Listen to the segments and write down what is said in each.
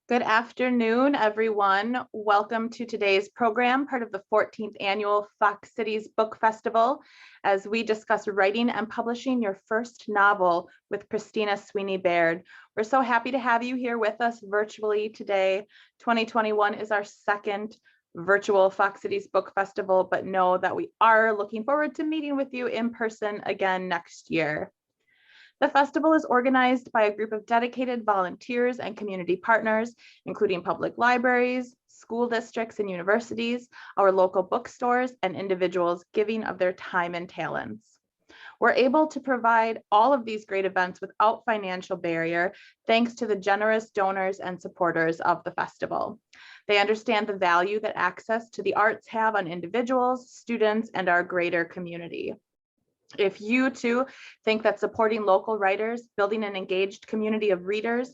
Good afternoon, everyone. Welcome to today's program, part of the 14th annual Fox Cities Book Festival, as we discuss writing and publishing your first novel with Christina Sweeney-Baird. We're so happy to have you here with us virtually today. 2021 is our second virtual Fox Cities Book Festival, but know that we are looking forward to meeting with you in person again next year. The festival is organized by a group of dedicated volunteers and community partners, including public libraries, school districts and universities, our local bookstores, and individuals giving of their time and talents. We're able to provide all of these great events without financial barrier, thanks to the generous donors and supporters of the festival. They understand the value that access to the arts have on individuals, students, and our greater community. If you too think that supporting local writers, building an engaged community of readers,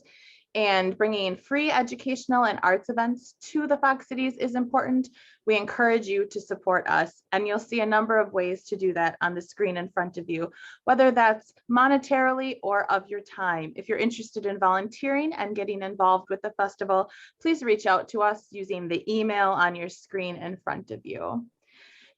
and bringing free educational and arts events to the Fox Cities is important, we encourage you to support us. And you'll see a number of ways to do that on the screen in front of you, whether that's monetarily or of your time. If you're interested in volunteering and getting involved with the festival, please reach out to us using the email on your screen in front of you.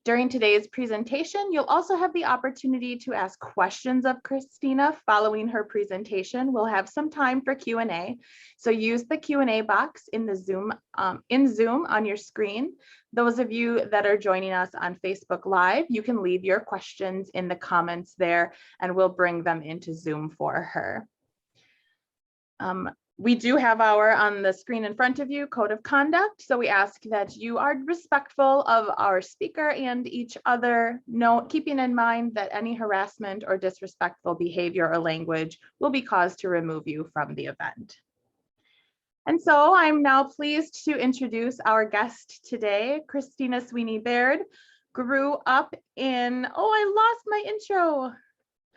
During today's presentation, you'll also have the opportunity to ask questions of Christina following her presentation. We'll have some time for Q&A, so use the Q&A box in the Zoom on your screen. Those of you that are joining us on Facebook Live, you can leave your questions in the comments there, and we'll bring them into Zoom for her. We do have on the screen in front of you, code of conduct. So we ask that you are respectful of our speaker and each other, keeping in mind that any harassment or disrespectful behavior or language will be caused to remove you from the event. And so I'm now pleased to introduce our guest today. Christina Sweeney-Baird grew up in, I lost my intro.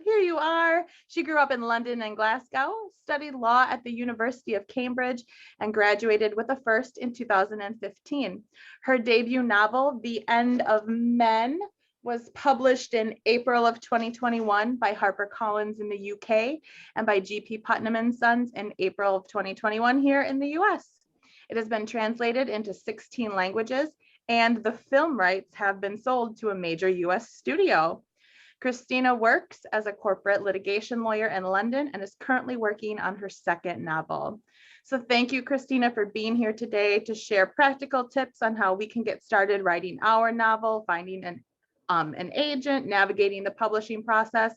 Here you are. She grew up in London and Glasgow, studied law at the University of Cambridge, and graduated with a first in 2015. Her debut novel, The End of Men, was published in April of 2021 by HarperCollins in the UK and by GP Putnam and Sons in April of 2021 here in the US. It has been translated into 16 languages, and the film rights have been sold to a major US studio. Christina works as a corporate litigation lawyer in London and is currently working on her second novel. So thank you, Christina, for being here today to share practical tips on how we can get started writing our novel, finding an agent, navigating the publishing process,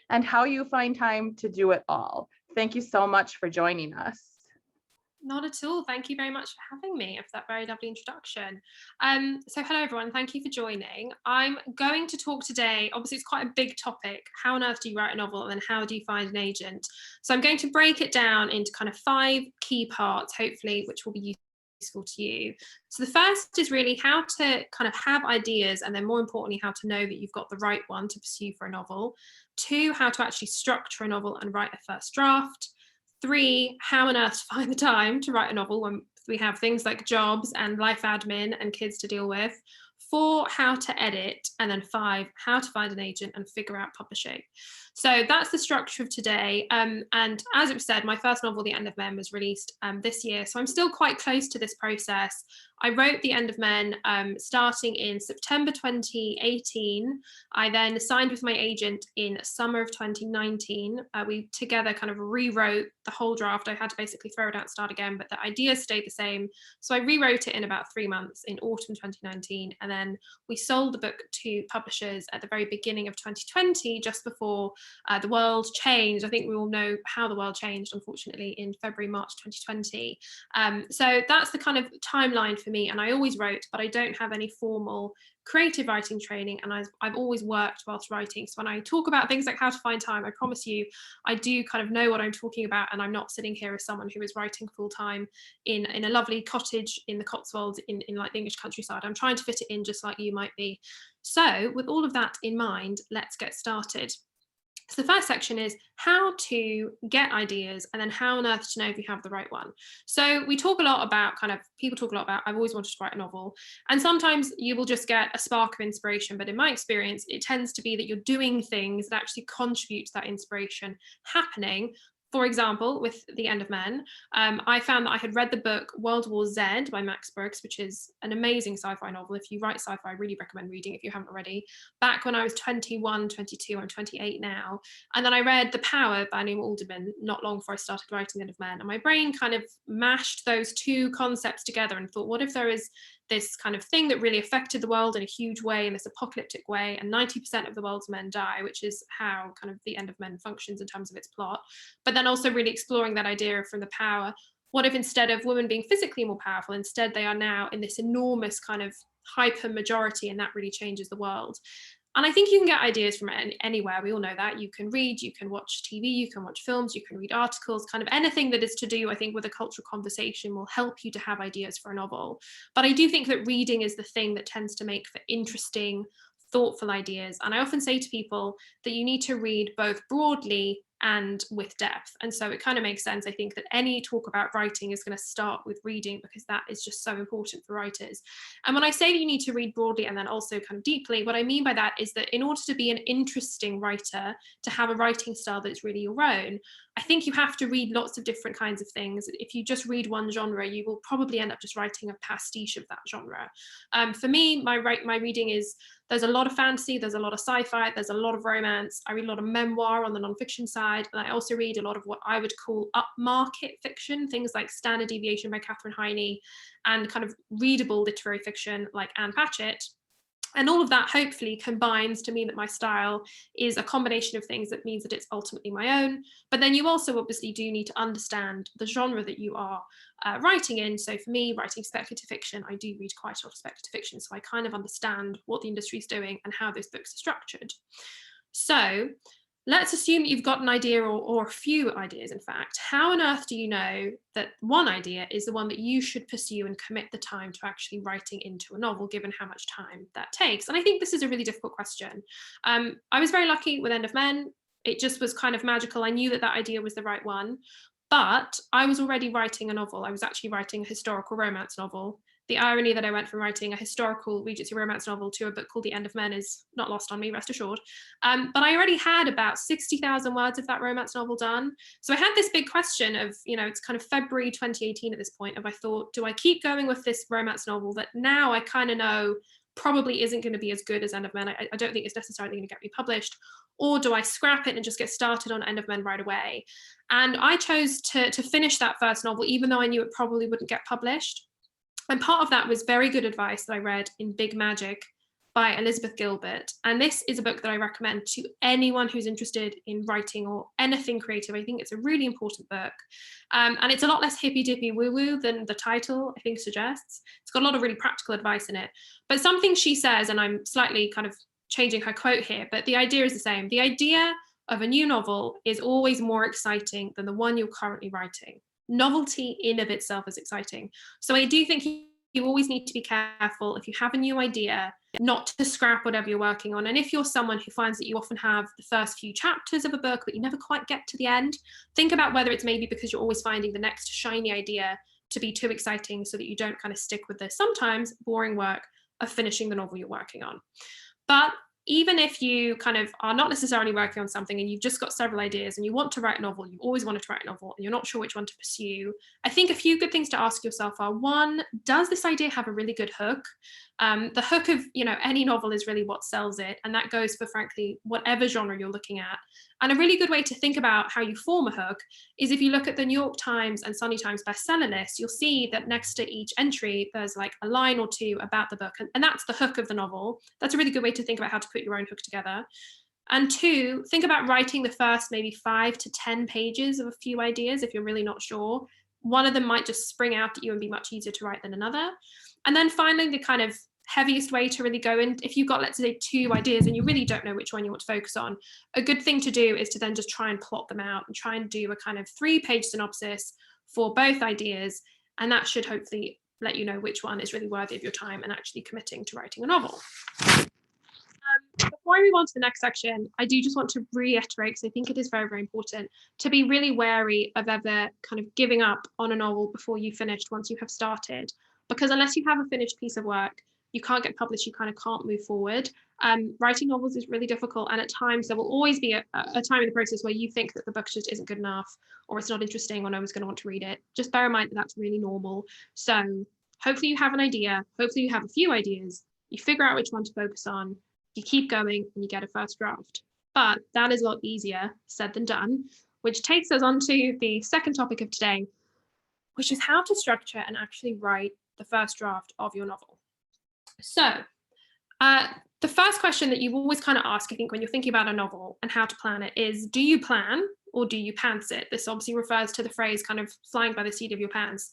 and how you find time to do it all. Thank you so much for joining us. Not at all. Thank you very much for having me, for that very lovely introduction. So hello, everyone. Thank you for joining. I'm going to talk today, obviously it's quite a big topic. How on earth do you write a novel, and then how do you find an agent? So I'm going to break it down into kind of 5 key parts, hopefully, which will be useful to you. So the first is really how to kind of have ideas, and then more importantly, how to know that you've got the right one to pursue for a novel. 2, how to actually structure a novel and write a first draft. 3, how on earth to find the time to write a novel when we have things like jobs and life admin and kids to deal with. 4, how to edit. And then 5, how to find an agent and figure out publishing. So that's the structure of today. And as it was said, my first novel, The End of Men, was released this year. So I'm still quite close to this process. I wrote The End of Men starting in September 2018. I then signed with my agent in summer of 2019. We together kind of rewrote the whole draft. I had to basically throw it out and start again, but the ideas stayed the same. So I rewrote it in about 3 months in autumn 2019. And then we sold the book to publishers at the very beginning of 2020, just before the world changed. I think we all know how the world changed, unfortunately, in February, March 2020. So that's the kind of timeline for me. And I always wrote, but I don't have any formal creative writing training, and I've always worked whilst writing. So when I talk about things like how to find time, I promise you I do kind of know what I'm talking about, and I'm not sitting here as someone who is writing full-time in a lovely cottage in the Cotswolds in like the English countryside. I'm trying to fit it in just like you might be. So with all of that in mind, let's get started. So the first section is how to get ideas, and then how on earth to know if you have the right one. So we talk a lot about people talk a lot about, I've always wanted to write a novel. And sometimes you will just get a spark of inspiration. But in my experience, it tends to be that you're doing things that actually contribute to that inspiration happening For example, with The End of Men, I found that I had read the book World War Z by Max Brooks, which is an amazing sci-fi novel. If you write sci-fi, I really recommend reading if you haven't already. Back when I was 21, 22, I'm 28 now. And then I read The Power by Neil Alderman not long before I started writing The End of Men. And my brain kind of mashed those two concepts together and thought, what if there is this kind of thing that really affected the world in a huge way, in this apocalyptic way, and 90% of the world's men die, which is how kind of The End of Men functions in terms of its plot. But then also really exploring that idea from The Power. What if instead of women being physically more powerful, instead they are now in this enormous kind of hyper majority, and that really changes the world. And I think you can get ideas from anywhere. We all know that. You can read, you can watch TV, you can watch films, you can read articles, kind of anything that is to do, I think, with a cultural conversation will help you to have ideas for a novel. But I do think that reading is the thing that tends to make for interesting, thoughtful ideas. And I often say to people that you need to read both broadly and with depth. And so it kind of makes sense, I think, that any talk about writing is going to start with reading, because that is just so important for writers. And when I say that you need to read broadly and then also kind of deeply, what I mean by that is that in order to be an interesting writer, to have a writing style that's really your own, I think you have to read lots of different kinds of things. If you just read one genre, you will probably end up just writing a pastiche of that genre. For me, my reading is, there's a lot of fantasy, there's a lot of sci-fi, there's a lot of romance. I read a lot of memoir on the nonfiction side, and I also read a lot of what I would call upmarket fiction, things like Standard Deviation by Katherine Heine, and kind of readable literary fiction like Anne Patchett. And all of that hopefully combines to mean that my style is a combination of things that means that it's ultimately my own. But then you also obviously do need to understand the genre that you are writing in. So for me, writing speculative fiction, I do read quite a lot of speculative fiction. So I kind of understand what the industry is doing and how those books are structured. So let's assume that you've got an idea, or a few ideas, in fact. How on earth do you know that one idea is the one that you should pursue and commit the time to actually writing into a novel, given how much time that takes? And I think this is a really difficult question. I was very lucky with End of Men. It just was kind of magical. I knew that that idea was the right one, but I was already writing a novel. I was actually writing a historical romance novel. The irony that I went from writing a historical Regency romance novel to a book called The End of Men is not lost on me, rest assured. But I already had about 60,000 words of that romance novel done. So I had this big question of, it's kind of February 2018 at this point, of I thought, do I keep going with this romance novel that now I kind of know probably isn't going to be as good as End of Men? I don't think it's necessarily going to get republished. Or do I scrap it and just get started on End of Men right away? And I chose to finish that first novel, even though I knew it probably wouldn't get published. And part of that was very good advice that I read in Big Magic by Elizabeth Gilbert. And this is a book that I recommend to anyone who's interested in writing or anything creative. I think it's a really important book. And it's a lot less hippy-dippy woo-woo than the title, I think, suggests. It's got a lot of really practical advice in it. But something she says, and I'm slightly kind of changing her quote here, but the idea is the same. The idea of a new novel is always more exciting than the one you're currently writing. Novelty in of itself is exciting. So I do think you always need to be careful, if you have a new idea, not to scrap whatever you're working on. And if you're someone who finds that you often have the first few chapters of a book, but you never quite get to the end, think about whether it's maybe because you're always finding the next shiny idea to be too exciting, so that you don't kind of stick with the sometimes boring work of finishing the novel you're working on. But even if you kind of are not necessarily working on something and you've just got several ideas and you want to write a novel, you always wanted to write a novel and you're not sure which one to pursue, I think a few good things to ask yourself are, one, does this idea have a really good hook? The hook of any novel is really what sells it, and that goes for, frankly, whatever genre you're looking at. And a really good way to think about how you form a hook is if you look at the New York Times and Sunday Times bestseller list, you'll see that next to each entry there's like a line or two about the book, and that's the hook of the novel. That's a really good way to think about how to put your own hook together. And two, think about writing the first maybe 5 to 10 pages of a few ideas if you're really not sure. One of them might just spring out at you and be much easier to write than another. And then finally, the kind of heaviest way to really go in, if you've got, let's say, 2 ideas and you really don't know which one you want to focus on, a good thing to do is to then just try and plot them out and try and do a kind of 3-page synopsis for both ideas. And that should hopefully let you know which one is really worthy of your time and actually committing to writing a novel. Before I move on to the next section, I do just want to reiterate, because I think it is very, very important, to be really wary of ever kind of giving up on a novel before you finished once you have started. Because unless you have a finished piece of work, you can't get published, you kind of can't move forward. Writing novels is really difficult, and at times there will always be a time in the process where you think that the book just isn't good enough, or it's not interesting, or no one's going to want to read it. Just bear in mind that that's really normal. So hopefully you have an idea, hopefully you have a few ideas, you figure out which one to focus on, you keep going, and you get a first draft. But that is a lot easier said than done, which takes us on to the second topic of today, which is how to structure and actually write the first draft of your novel. So the first question that you always kind of ask, I think, when you're thinking about a novel and how to plan it is, do you plan or do you pants it? This obviously refers to the phrase kind of flying by the seat of your pants.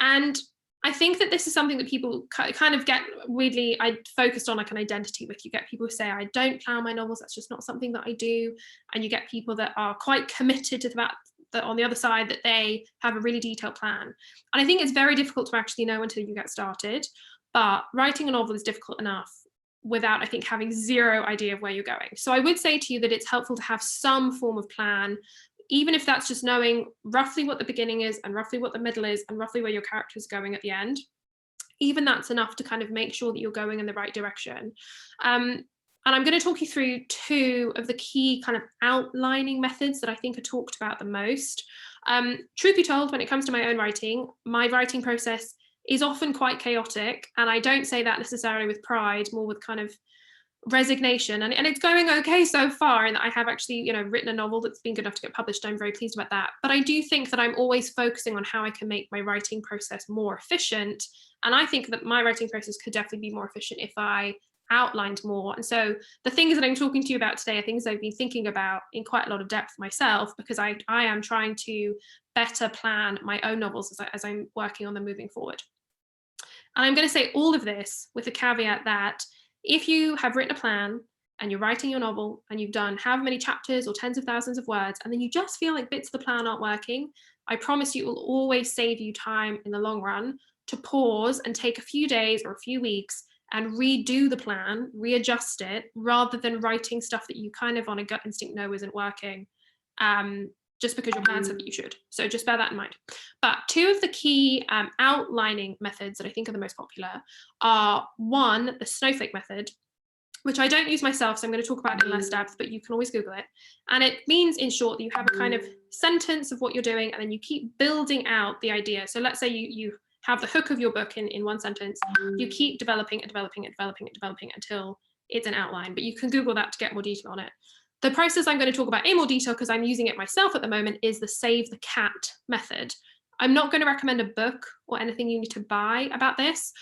And I think that this is something that people kind of get weirdly focused on, like an identity with. You get people who say, I don't plan my novels, that's just not something that I do. And you get people that are quite committed to the fact that on the other side that they have a really detailed plan. And I think it's very difficult to actually know until you get started. But writing a novel is difficult enough without, I think, having zero idea of where you're going. So I would say to you that it's helpful to have some form of plan, even if that's just knowing roughly what the beginning is and roughly what the middle is and roughly where your character is going at the end. Even that's enough to kind of make sure that you're going in the right direction. And I'm going to talk you through two of the key kind of outlining methods that I think are talked about the most. Truth be told, when it comes to my own writing, my writing process is often quite chaotic. And I don't say that necessarily with pride, more with kind of resignation. And it's going okay so far. And I have actually, written a novel that's been good enough to get published. I'm very pleased about that. But I do think that I'm always focusing on how I can make my writing process more efficient. And I think that my writing process could definitely be more efficient if I outlined more. And so the things that I'm talking to you about today are things I've been thinking about in quite a lot of depth myself, because I am trying to better plan my own novels as I'm working on them moving forward. And I'm going to say all of this with the caveat that if you have written a plan and you're writing your novel and you've done however many chapters or tens of thousands of words, and then you just feel like bits of the plan aren't working, I promise you it will always save you time in the long run to pause and take a few days or a few weeks and redo the plan, readjust it, rather than writing stuff that you kind of on a gut instinct know isn't working. Just because your plan said that you should. So just bear that in mind. But two of the key outlining methods that I think are the most popular are, one, the snowflake method, which I don't use myself, so I'm going to talk about it in less depth, but you can always Google it. And it means, in short, that you have a kind of sentence of what you're doing, and then you keep building out the idea. So let's say you have the hook of your book in one sentence. You keep developing and developing and developing and developing until it's an outline, but you can Google that to get more detail on it. The process I'm going to talk about in more detail, because I'm using it myself at the moment, is the Save the Cat method. I'm not going to recommend a book or anything you need to buy about this,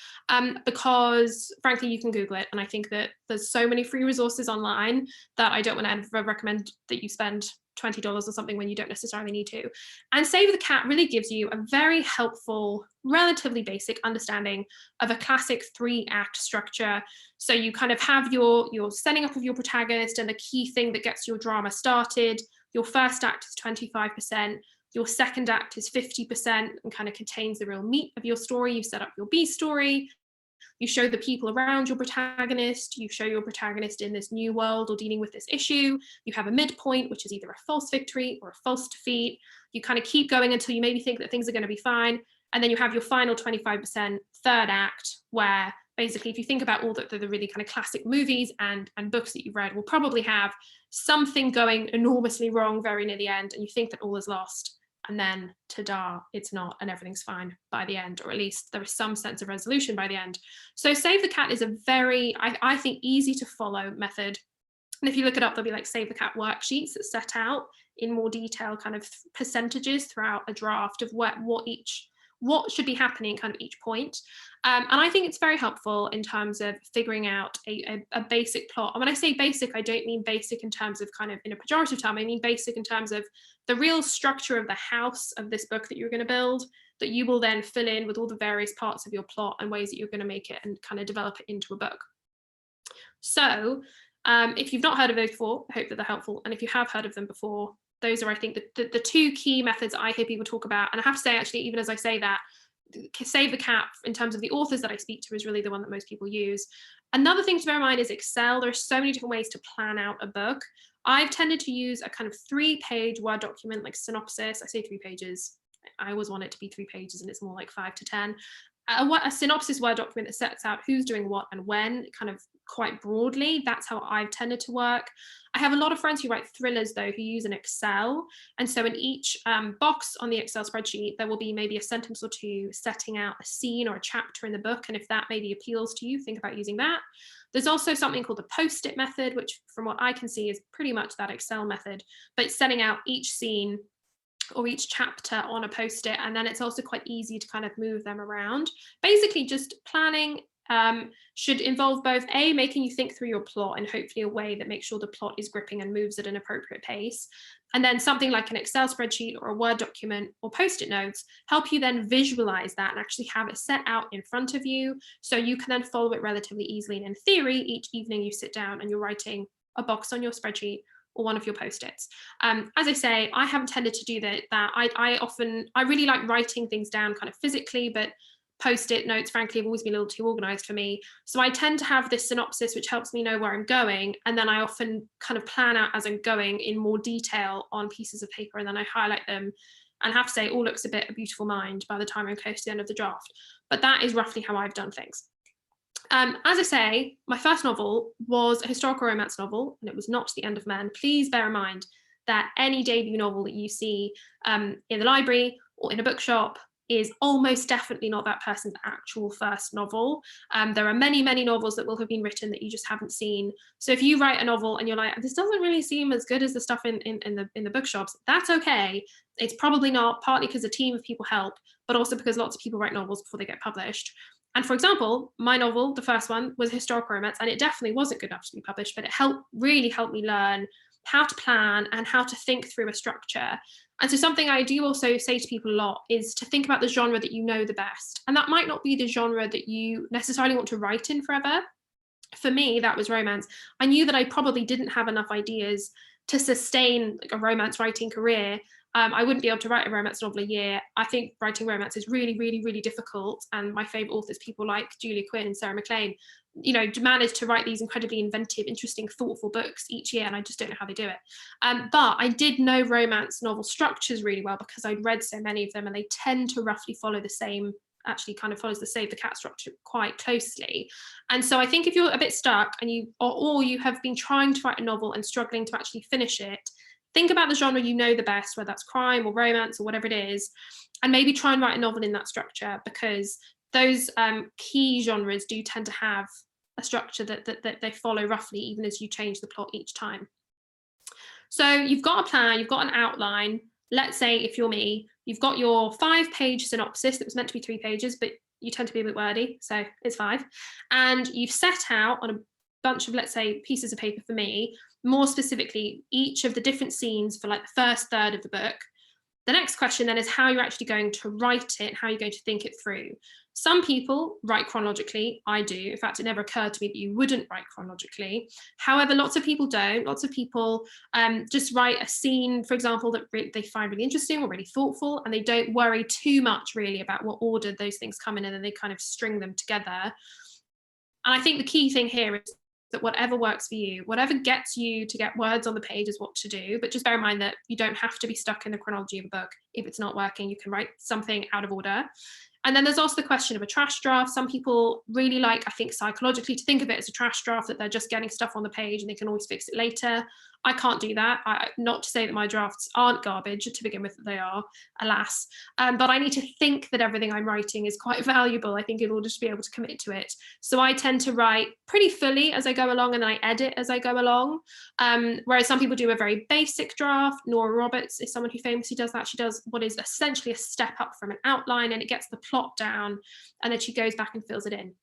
because frankly, you can Google it. And I think that there's so many free resources online that I don't want to ever recommend that you spend $20 or something when you don't necessarily need to. And Save the Cat really gives you a very helpful, relatively basic understanding of a classic 3-act structure. So you kind of have your setting up of your protagonist and the key thing that gets your drama started. Your first act is 25%. Your second act is 50% and kind of contains the real meat of your story. You set up your B story. You show the people around your protagonist. You show your protagonist in this new world or dealing with this issue. You have a midpoint, which is either a false victory or a false defeat. You kind of keep going until you maybe think that things are going to be fine. And then you have your final 25% third act, where basically, if you think about all the really kind of classic movies and books that you've read, will probably have something going enormously wrong very near the end, and you think that all is lost. And then, ta-da, it's not, and everything's fine by the end, or at least there is some sense of resolution by the end. So Save the Cat is a very, I think, easy to follow method. And if you look it up, there'll be like Save the Cat worksheets that set out in more detail kind of percentages throughout a draft of what should be happening kind of each point. And I think it's very helpful in terms of figuring out a basic plot. And when I say basic, I don't mean basic in terms of kind of in a pejorative term. I mean basic in terms of the real structure of the house of this book that you're going to build, that you will then fill in with all the various parts of your plot and ways that you're going to make it and kind of develop it into a book. So if you've not heard of those before, I hope that they're helpful. And if you have heard of them before, those are, I think, the two key methods I hear people talk about. And I have to say, actually, even as I say that, Save the Cat, in terms of the authors that I speak to, is really the one that most people use. Another thing to bear in mind is Excel. There are so many different ways to plan out a book. I've tended to use a kind of 3-page Word document, like synopsis. I say 3 pages. I always want it to be 3 pages, and it's more like 5 to 10. a synopsis Word document that sets out who's doing what and when, kind of quite broadly. That's how I've tended to work. I have a lot of friends who write thrillers, though, who use an Excel. And so in each box on the Excel spreadsheet, there will be maybe a sentence or two setting out a scene or a chapter in the book. And if that maybe appeals to you, think about using that. There's also something called the post-it method, which from what I can see is pretty much that Excel method, but it's setting out each scene or each chapter on a post-it, and then it's also quite easy to kind of move them around. Basically, just planning should involve both making you think through your plot in hopefully a way that makes sure the plot is gripping and moves at an appropriate pace, and then something like an Excel spreadsheet or a Word document or post-it notes help you then visualize that and actually have it set out in front of you, so you can then follow it relatively easily. And in theory, each evening you sit down and you're writing a box on your spreadsheet or one of your post-its. As I say, I haven't tended to do that. I really like writing things down kind of physically, but post-it notes, frankly, have always been a little too organized for me. So I tend to have this synopsis, which helps me know where I'm going. And then I often kind of plan out as I'm going in more detail on pieces of paper, and then I highlight them. And I have to say, it all looks a bit a beautiful mind by the time I'm close to the end of the draft. But that is roughly how I've done things. As I say, my first novel was a historical romance novel, and it was not The End of Men. Please bear in mind that any debut novel that you see in the library or in a bookshop is almost definitely not that person's actual first novel. There are many, many novels that will have been written that you just haven't seen. So if you write a novel and you're like, this doesn't really seem as good as the stuff in the bookshops, that's okay. It's probably not, partly because a team of people help, but also because lots of people write novels before they get published. And for example, my novel, the first one, was a historical romance, and it definitely wasn't good enough to be published, but it really helped me learn how to plan and how to think through a structure. And so something I do also say to people a lot is to think about the genre that you know the best. And that might not be the genre that you necessarily want to write in forever. For me, that was romance. I knew that I probably didn't have enough ideas to sustain like a romance writing career. I wouldn't be able to write a romance novel a year. I think writing romance is really, really, really difficult. And my favorite authors, people like Julia Quinn and Sarah MacLean, manage to write these incredibly inventive, interesting, thoughtful books each year, and I just don't know how they do it. But I did know romance novel structures really well because I'd read so many of them, and they tend to roughly follow the same, actually kind of follows the Save the Cat structure quite closely. And so I think if you're a bit stuck and or you have been trying to write a novel and struggling to actually finish it, think about the genre you know the best, whether that's crime or romance or whatever it is, and maybe try and write a novel in that structure, because those key genres do tend to have a structure that they follow roughly, even as you change the plot each time. So you've got a plan, you've got an outline. Let's say if you're me, you've got your 5-page synopsis that was meant to be 3 pages, but you tend to be a bit wordy, so it's 5. And you've set out on a bunch of, let's say, pieces of paper for me, more specifically, each of the different scenes for like the first third of the book. The next question then is how you're actually going to write it, how you're going to think it through. Some people write chronologically. I do. In fact, it never occurred to me that you wouldn't write chronologically. However, lots of people don't. Lots of people just write a scene, for example, that they find really interesting or really thoughtful, and they don't worry too much really about what order those things come in, and then they kind of string them together. And I think the key thing here is that whatever works for you, whatever gets you to get words on the page is what to do. But just bear in mind that you don't have to be stuck in the chronology of a book. If it's not working, you can write something out of order. And then there's also the question of a trash draft. Some people really like, I think psychologically, to think of it as a trash draft, that they're just getting stuff on the page and they can always fix it later. I can't do that. Not to say that my drafts aren't garbage, to begin with, they are, alas. But I need to think that everything I'm writing is quite valuable, I think, in order to be able to commit to it. So I tend to write pretty fully as I go along, and then I edit as I go along. Whereas some people do a very basic draft. Nora Roberts is someone who famously does that. She does what is essentially a step up from an outline, and it gets the plot down, and then she goes back and fills it in.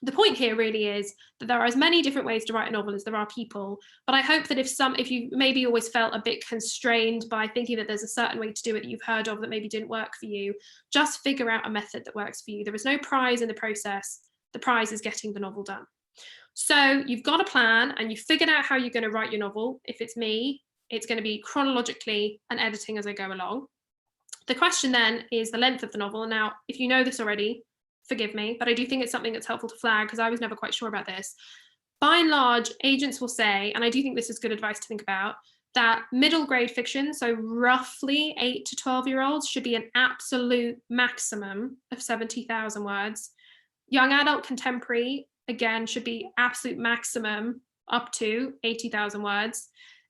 The point here really is that there are as many different ways to write a novel as there are people, but I hope that if you maybe always felt a bit constrained by thinking that there's a certain way to do it that you've heard of that maybe didn't work for you, just figure out a method that works for you. There is no prize in the process. The prize is getting the novel done. So you've got a plan and you've figured out how you're going to write your novel. If it's me, it's going to be chronologically and editing as I go along. The question then is the length of the novel. Now, if you know this already, forgive me, but I do think it's something that's helpful to flag because I was never quite sure about this. By and large, agents will say, and I do think this is good advice to think about, that middle grade fiction, so roughly 8 to 12-year-olds, should be an absolute maximum of 70,000 words. Young adult contemporary, again, should be absolute maximum up to 80,000 words.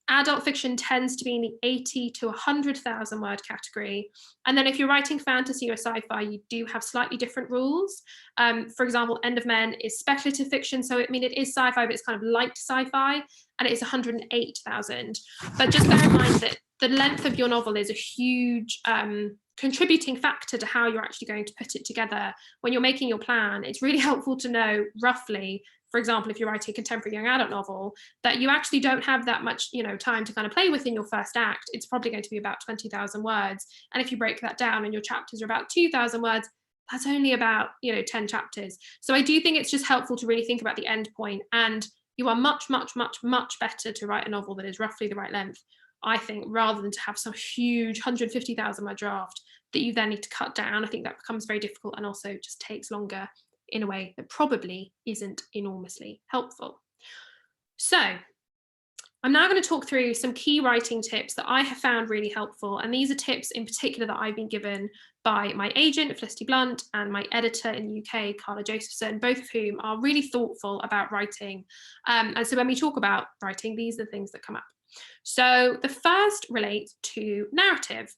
Adult fiction tends to be in the 80 to 100,000 word category. And then if you're writing fantasy or sci-fi, you do have slightly different rules. For example, End of Men is speculative fiction. So I mean, it is sci-fi, but it's kind of light sci-fi, and it is 108,000. But just bear in mind that the length of your novel is a huge contributing factor to how you're actually going to put it together. When you're making your plan, it's really helpful to know roughly, for example, if you're writing a contemporary young adult novel, that you actually don't have that much, time to kind of play with in your first act. It's probably going to be about 20,000 words. And if you break that down and your chapters are about 2,000 words, that's only about, 10 chapters. So I do think it's just helpful to really think about the end point. And you are much, much, much, much better to write a novel that is roughly the right length, I think, rather than to have some huge 150,000 word draft that you then need to cut down. I think that becomes very difficult and also just takes longer in a way that probably isn't enormously helpful. So I'm now going to talk through some key writing tips that I have found really helpful. And these are tips in particular that I've been given by my agent, Felicity Blunt, and my editor in the UK, Carla Josephson, both of whom are really thoughtful about writing. And so when we talk about writing, these are the things that come up. So the first relates to narrative.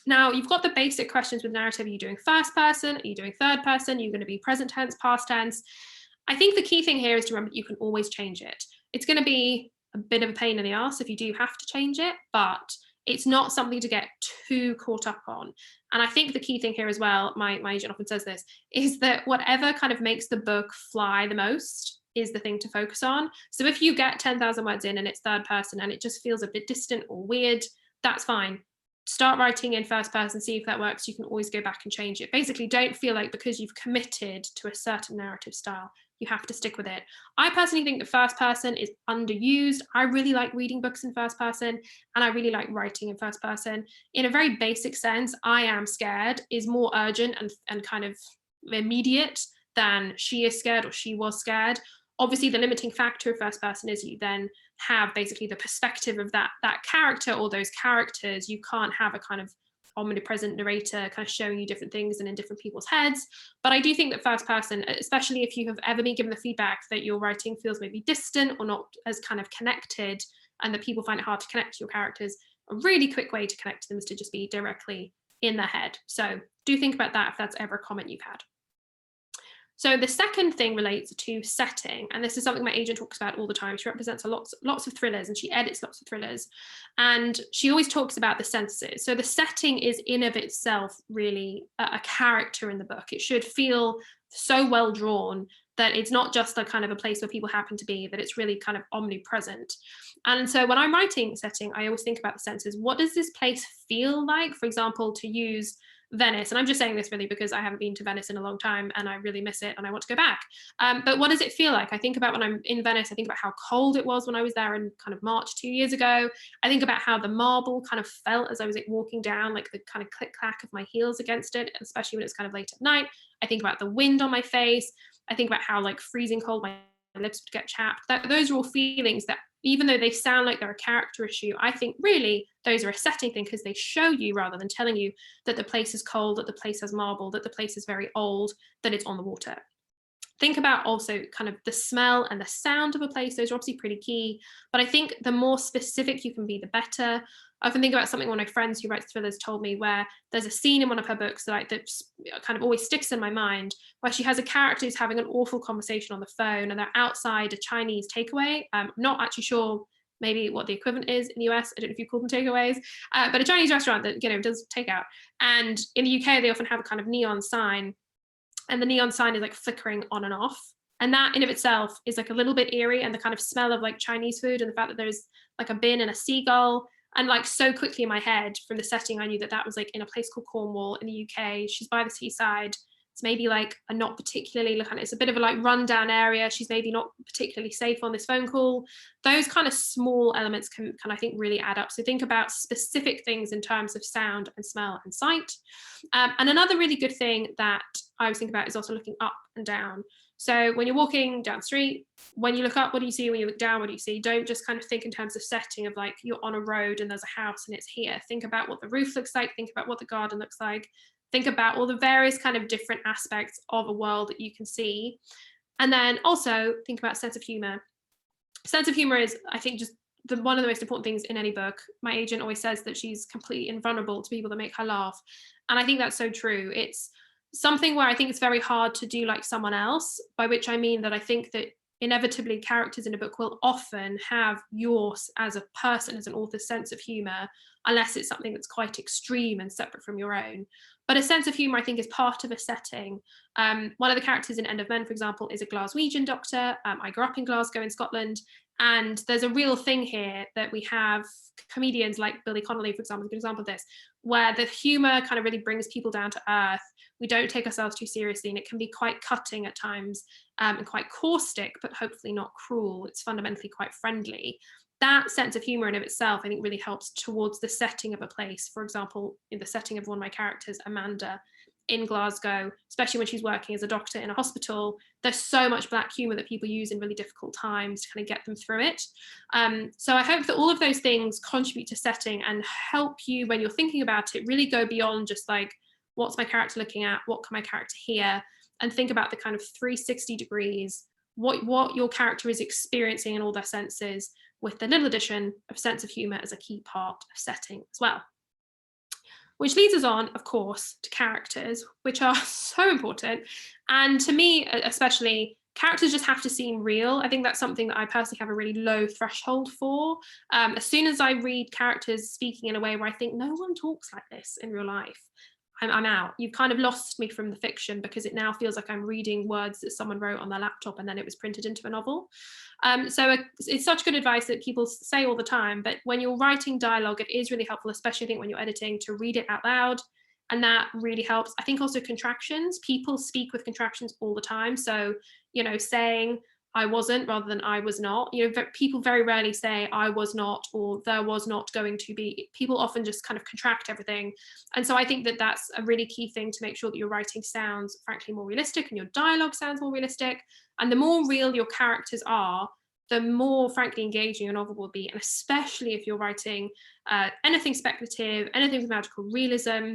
Now, you've got the basic questions with narrative. Are you doing first person? Are you doing third person? Are you going to be present tense, past tense? I think the key thing here is to remember that you can always change it. It's going to be a bit of a pain in the ass if you do have to change it, but it's not something to get too caught up on. And I think the key thing here as well, my agent often says this, is that whatever kind of makes the book fly the most is the thing to focus on. So if you get 10,000 words in and it's third person and it just feels a bit distant or weird, that's fine. Start writing in first person, see if that works. You can always go back and change it. Basically, don't feel like because you've committed to a certain narrative style, you have to stick with it. I personally think the first person is underused. I really like reading books in first person, and I really like writing in first person. In a very basic sense, I am scared is more urgent and kind of immediate than she is scared or she was scared. Obviously, the limiting factor of first person is you then have basically the perspective of that character or those characters. You can't have a kind of omnipresent narrator kind of showing you different things and in different people's heads. But I do think that first person, especially if you have ever been given the feedback that your writing feels maybe distant or not as kind of connected, and that people find it hard to connect to your characters, a really quick way to connect to them is to just be directly in their head. So do think about that if that's ever a comment you've had. So the second thing relates to setting, and this is something my agent talks about all the time. She represents lots of thrillers, and she edits lots of thrillers, and she always talks about the senses. So the setting is in of itself really a character in the book. It should feel so well drawn that it's not just a kind of a place where people happen to be, that it's really kind of omnipresent. And so when I'm writing setting, I always think about the senses. What does this place feel like? For example, to use Venice, and I'm just saying this really because I haven't been to Venice in a long time and I really miss it and I want to go back. But what does it feel like? I think about when I'm in Venice, I think about how cold it was when I was there in kind of March 2 years ago. I think about how the marble kind of felt as I was walking down, like the kind of click clack of my heels against it, especially when it's kind of late at night. I think about the wind on my face. I think about how like freezing cold my lips would get chapped. Those are all feelings that, even though they sound like they're a character issue, I think really those are a setting thing, because they show you, rather than telling you, that the place is cold, that the place has marble, that the place is very old, that it's on the water. Think about also kind of the smell and the sound of a place. Those are obviously pretty key, but I think the more specific you can be, the better. I often think about something one of my friends who writes thrillers told me, where there's a scene in one of her books that kind of always sticks in my mind, where she has a character who's having an awful conversation on the phone and they're outside a Chinese takeaway. I'm not actually sure maybe what the equivalent is in the US. I don't know if you call them takeaways, but a Chinese restaurant that, does takeout. And in the UK, they often have a kind of neon sign, and the neon sign is like flickering on and off. And that in of itself is like a little bit eerie, and the kind of smell of like Chinese food and the fact that there's like a bin and a seagull. And like so quickly in my head from the setting, I knew that that was like in a place called Cornwall in the UK. She's by the seaside. It's maybe like a not particularly, it's a bit of a like rundown area. She's maybe not particularly safe on this phone call. Those kind of small elements can I think really add up. So think about specific things in terms of sound and smell and sight. And another really good thing that I was thinking about is also looking up and down. So when you're walking down the street, when you look up, what do you see? When you look down, what do you see? Don't just kind of think in terms of setting of like you're on a road and there's a house and it's here. Think about what the roof looks like. Think about what the garden looks like. Think about all the various kind of different aspects of a world that you can see. And then also think about sense of humor. Sense of humor is, I think, just one of the most important things in any book. My agent always says that she's completely invulnerable to people that make her laugh. And I think that's so true. It's something where I think it's very hard to do like someone else, by which I mean that I think that inevitably characters in a book will often have yours as a person, as an author's sense of humor, unless it's something that's quite extreme and separate from your own. But a sense of humor, I think, is part of a setting. One of the characters in End of Men, for example, is a Glaswegian doctor. I grew up in Glasgow in Scotland. And there's a real thing here that we have comedians like Billy Connolly, for example, is a good example of this, where the humor kind of really brings people down to earth. We don't take ourselves too seriously, and it can be quite cutting at times and quite caustic, but hopefully not cruel. It's fundamentally quite friendly. That sense of humor in of itself, I think, really helps towards the setting of a place. For example, in the setting of one of my characters, Amanda, in Glasgow, especially when she's working as a doctor in a hospital, there's so much Black humor that people use in really difficult times to kind of get them through it. So I hope that all of those things contribute to setting and help you, when you're thinking about it, really go beyond just like, what's my character looking at? What can my character hear? And think about the kind of 360 degrees, what your character is experiencing in all their senses, with the little addition of sense of humor as a key part of setting as well. Which leads us on, of course, to characters, which are so important. And to me, especially, characters just have to seem real. I think that's something that I personally have a really low threshold for. As soon as I read characters speaking in a way where I think no one talks like this in real life, I'm out. You've kind of lost me from the fiction, because it now feels like I'm reading words that someone wrote on their laptop and then it was printed into a novel. So it's such good advice that people say all the time, but when you're writing dialogue, it is really helpful, especially I think when you're editing, to read it out loud. And that really helps. I think also contractions, people speak with contractions all the time. So, saying I wasn't rather than I was not, people very rarely say I was not, or there was not going to be. People often just kind of contract everything. And so I think that that's a really key thing to make sure that your writing sounds, frankly, more realistic, and your dialogue sounds more realistic. And the more real your characters are, the more, frankly, engaging your novel will be. And especially if you're writing anything speculative, anything with magical realism,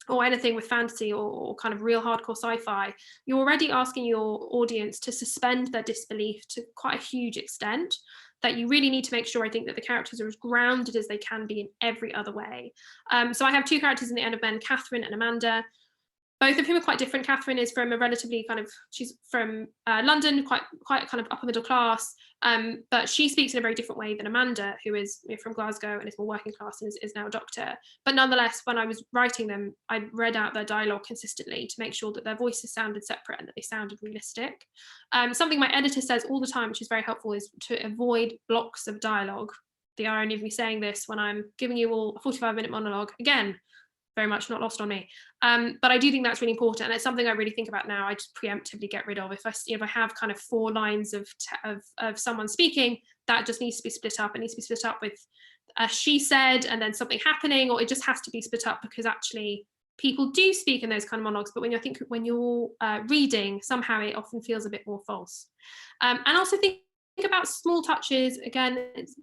or anything with fantasy or kind of real hardcore sci-fi, you're already asking your audience to suspend their disbelief to quite a huge extent, that you really need to make sure, I think, that the characters are as grounded as they can be in every other way. So I have two characters in the End of Men, Catherine and Amanda. Both of whom are quite different. Catherine is from a relatively she's from London, quite kind of upper middle class, but she speaks in a very different way than Amanda, who is from Glasgow and is more working class and is now a doctor. But nonetheless, when I was writing them, I read out their dialogue consistently to make sure that their voices sounded separate and that they sounded realistic. Something my editor says all the time, which is very helpful, is to avoid blocks of dialogue. The irony of me saying this when I'm giving you all a 45-minute monologue, again, very much not lost on me. But I do think that's really important, and it's something I really think about now. I just preemptively get rid of. If I have kind of 4 lines of someone speaking, that just needs to be split up. It needs to be split up with a she said and then something happening, or it just has to be split up, because actually people do speak in those kind of monologues, but when you're reading, somehow it often feels a bit more false. And also think about small touches. Again, it's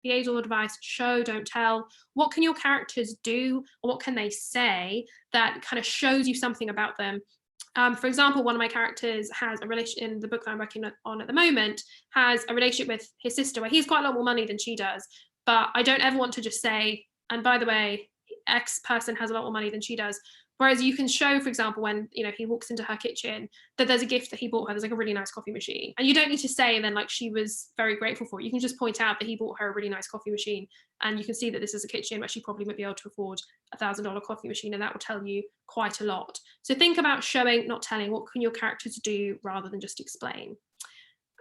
the age-old advice: show, don't tell. What can your characters do, or what can they say that kind of shows you something about them? For example, one of my characters has a relation in the book that I'm working on at the moment, has a relationship with his sister where he's quite a lot more money than she does. But I don't ever want to just say, and by the way, X person has a lot more money than she does. Whereas you can show, for example, when he walks into her kitchen, that there's a gift that he bought her. There's like a really nice coffee machine, and you don't need to say, and then like she was very grateful for it. You can just point out that he bought her a really nice coffee machine, and you can see that this is a kitchen where she probably won't be able to afford $1,000 coffee machine, and that will tell you quite a lot. So think about showing, not telling. What can your characters do rather than just explain?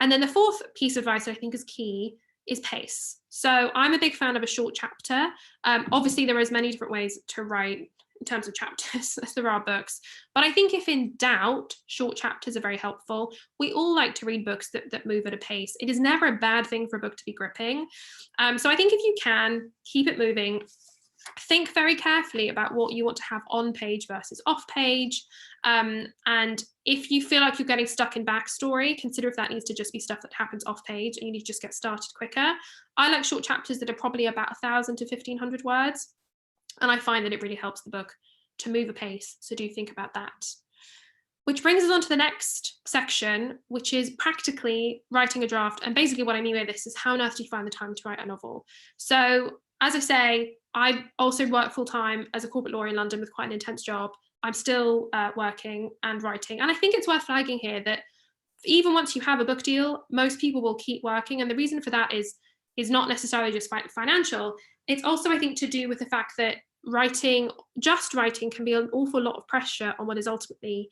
And then the fourth piece of advice that I think is key is pace. So I'm a big fan of a short chapter. Obviously, there are as many different ways to write in terms of chapters as there are books. But I think if in doubt, short chapters are very helpful. We all like to read books that move at a pace. It is never a bad thing for a book to be gripping. So I think if you can, keep it moving. think very carefully about what you want to have on page versus off page. And if you feel like you're getting stuck in backstory, consider if that needs to just be stuff that happens off page and you need to just get started quicker. I like short chapters that are probably about 1,000 to 1,500 words. And I find that it really helps the book to move apace. So do think about that. Which brings us on to the next section, which is practically writing a draft. And basically what I mean by this is, how on earth do you find the time to write a novel? So as I say, I also work full-time as a corporate lawyer in London with quite an intense job. I'm still working and writing. And I think it's worth flagging here that even once you have a book deal, most people will keep working. And the reason for that is not necessarily just financial. It's also, I think, to do with the fact that just writing can be an awful lot of pressure on what is ultimately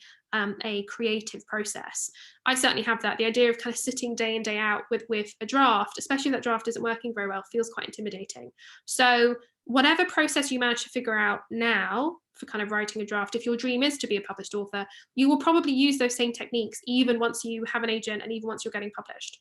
a creative process. I certainly have that. The idea of kind of sitting day in, day out with a draft, especially if that draft isn't working very well, feels quite intimidating. So whatever process you manage to figure out now for kind of writing a draft, if your dream is to be a published author, you will probably use those same techniques even once you have an agent and even once you're getting published.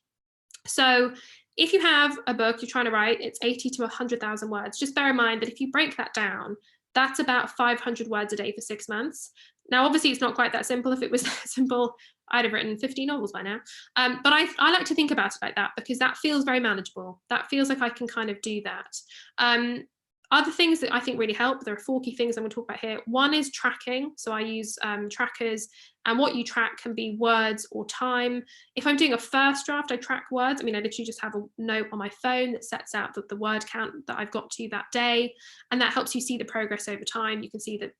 So if you have a book you're trying to write, it's 80 to 100,000 words. Just bear in mind that if you break that down, that's about 500 words a day for 6 months. Now, obviously, it's not quite that simple. If it was that simple, I'd have written 50 novels by now. But I like to think about it like that because that feels very manageable. That feels like I can kind of do that. Other things that I think really help, there are 4 key things I'm going to talk about here. One is tracking. So I use trackers, and what you track can be words or time. If I'm doing a first draft, I track words. I mean, I literally just have a note on my phone that sets out the word count that I've got to that day. And that helps you see the progress over time. You can see that,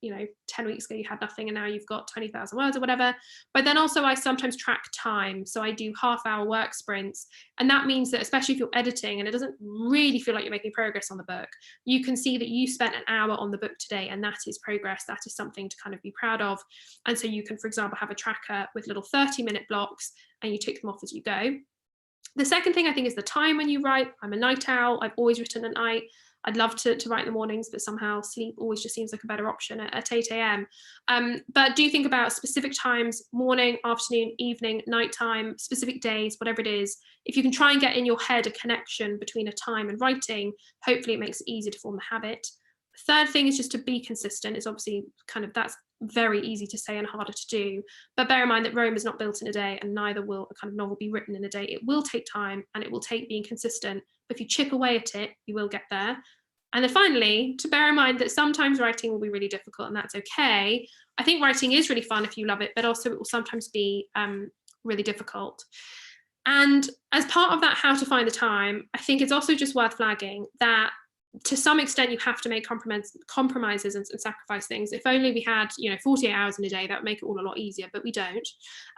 10 weeks ago you had nothing and now you've got 20,000 words or whatever. But then also I sometimes track time. So I do half-hour work sprints. And that means that, especially if you're editing and it doesn't really feel like you're making progress on the book, you can see that you spent an hour on the book today, and that is progress. That is something to kind of be proud of. And so you can, for example, have a tracker with little 30-minute blocks and you tick them off as you go. The second thing I think is the time when you write. I'm a night owl. I've always written at night. I'd love to write in the mornings, but somehow sleep always just seems like a better option at 8 a.m. But do think about specific times: morning, afternoon, evening, nighttime, specific days, whatever it is. If you can try and get in your head a connection between a time and writing, hopefully it makes it easier to form the habit. The third thing is just to be consistent. It's obviously that's very easy to say and harder to do. But bear in mind that Rome is not built in a day, and neither will a kind of novel be written in a day. It will take time and it will take being consistent. But if you chip away at it, you will get there. And then finally, to bear in mind that sometimes writing will be really difficult, and that's okay. I think writing is really fun if you love it, but also it will sometimes be really difficult. And as part of that, how to find the time, I think it's also just worth flagging that to some extent you have to make compromises and sacrifice things. If only we had 48 hours in a day, that would make it all a lot easier, but we don't.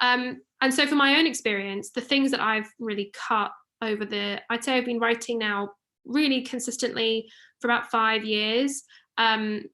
And so for my own experience, the things that I've really cut over I'd say I've been writing now really consistently for about 5 years, in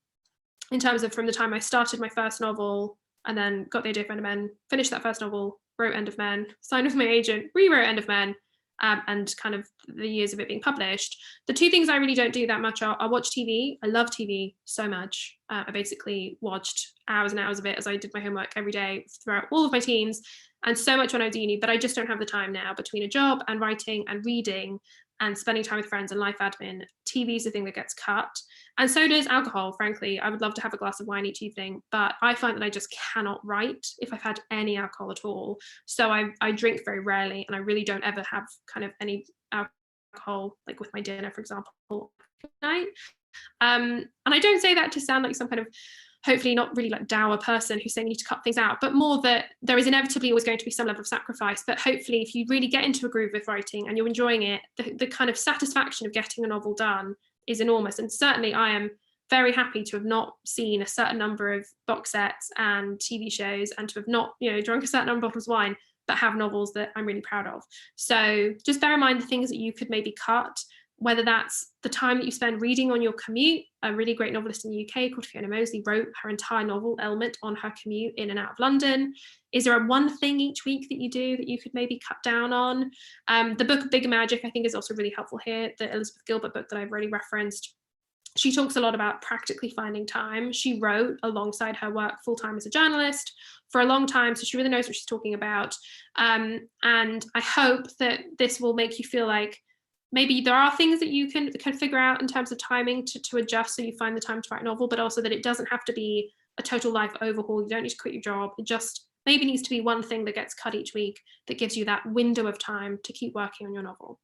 terms of from the time I started my first novel and then got the idea for End of Men, finished that first novel, wrote End of Men, signed with my agent, rewrote End of Men, and kind of the years of it being published. The 2 things I really don't do that much are watch TV. I love TV so much. I basically watched hours and hours of it as I did my homework every day throughout all of my teens, and so much when I was at uni, but I just don't have the time now between a job and writing and reading and spending time with friends and life admin. TV is the thing that gets cut. And so does alcohol, frankly. I would love to have a glass of wine each evening, but I find that I just cannot write if I've had any alcohol at all. So I drink very rarely, and I really don't ever have kind of any alcohol, like with my dinner, for example, at night. And I don't say that to sound like some kind of hopefully not really like dour person who's saying you need to cut things out, but more that there is inevitably always going to be some level of sacrifice. But hopefully if you really get into a groove with writing and you're enjoying it, the kind of satisfaction of getting a novel done is enormous. And certainly I am very happy to have not seen a certain number of box sets and TV shows, and to have not, drunk a certain number of bottles of wine, but have novels that I'm really proud of. So just bear in mind the things that you could maybe cut, whether that's the time that you spend reading on your commute. A really great novelist in the UK called Fiona Mosley wrote her entire novel, Element, on her commute in and out of London. Is there one thing each week that you do that you could maybe cut down on? The book Bigger Magic, I think, is also really helpful here. The Elizabeth Gilbert book that I've already referenced. She talks a lot about practically finding time. She wrote alongside her work full-time as a journalist for a long time, so she really knows what she's talking about. And I hope that this will make you feel like maybe there are things that you can figure out in terms of timing to adjust so you find the time to write a novel, but also that it doesn't have to be a total life overhaul. You don't need to quit your job. It just maybe needs to be one thing that gets cut each week that gives you that window of time to keep working on your novel.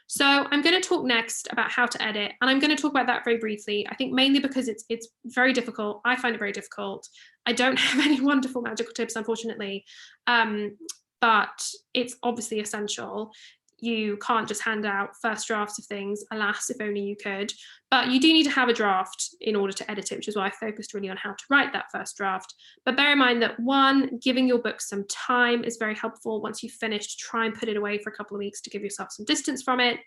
So I'm going to talk next about how to edit, and I'm going to talk about that very briefly. I think mainly because it's very difficult. I find it very difficult. I don't have any wonderful magical tips, unfortunately, but it's obviously essential. You can't just hand out first drafts of things, alas, if only you could, but you do need to have a draft in order to edit it, which is why I focused really on how to write that first draft. But bear in mind that 1, giving your book some time is very helpful. Once you've finished, try and put it away for a couple of weeks to give yourself some distance from it.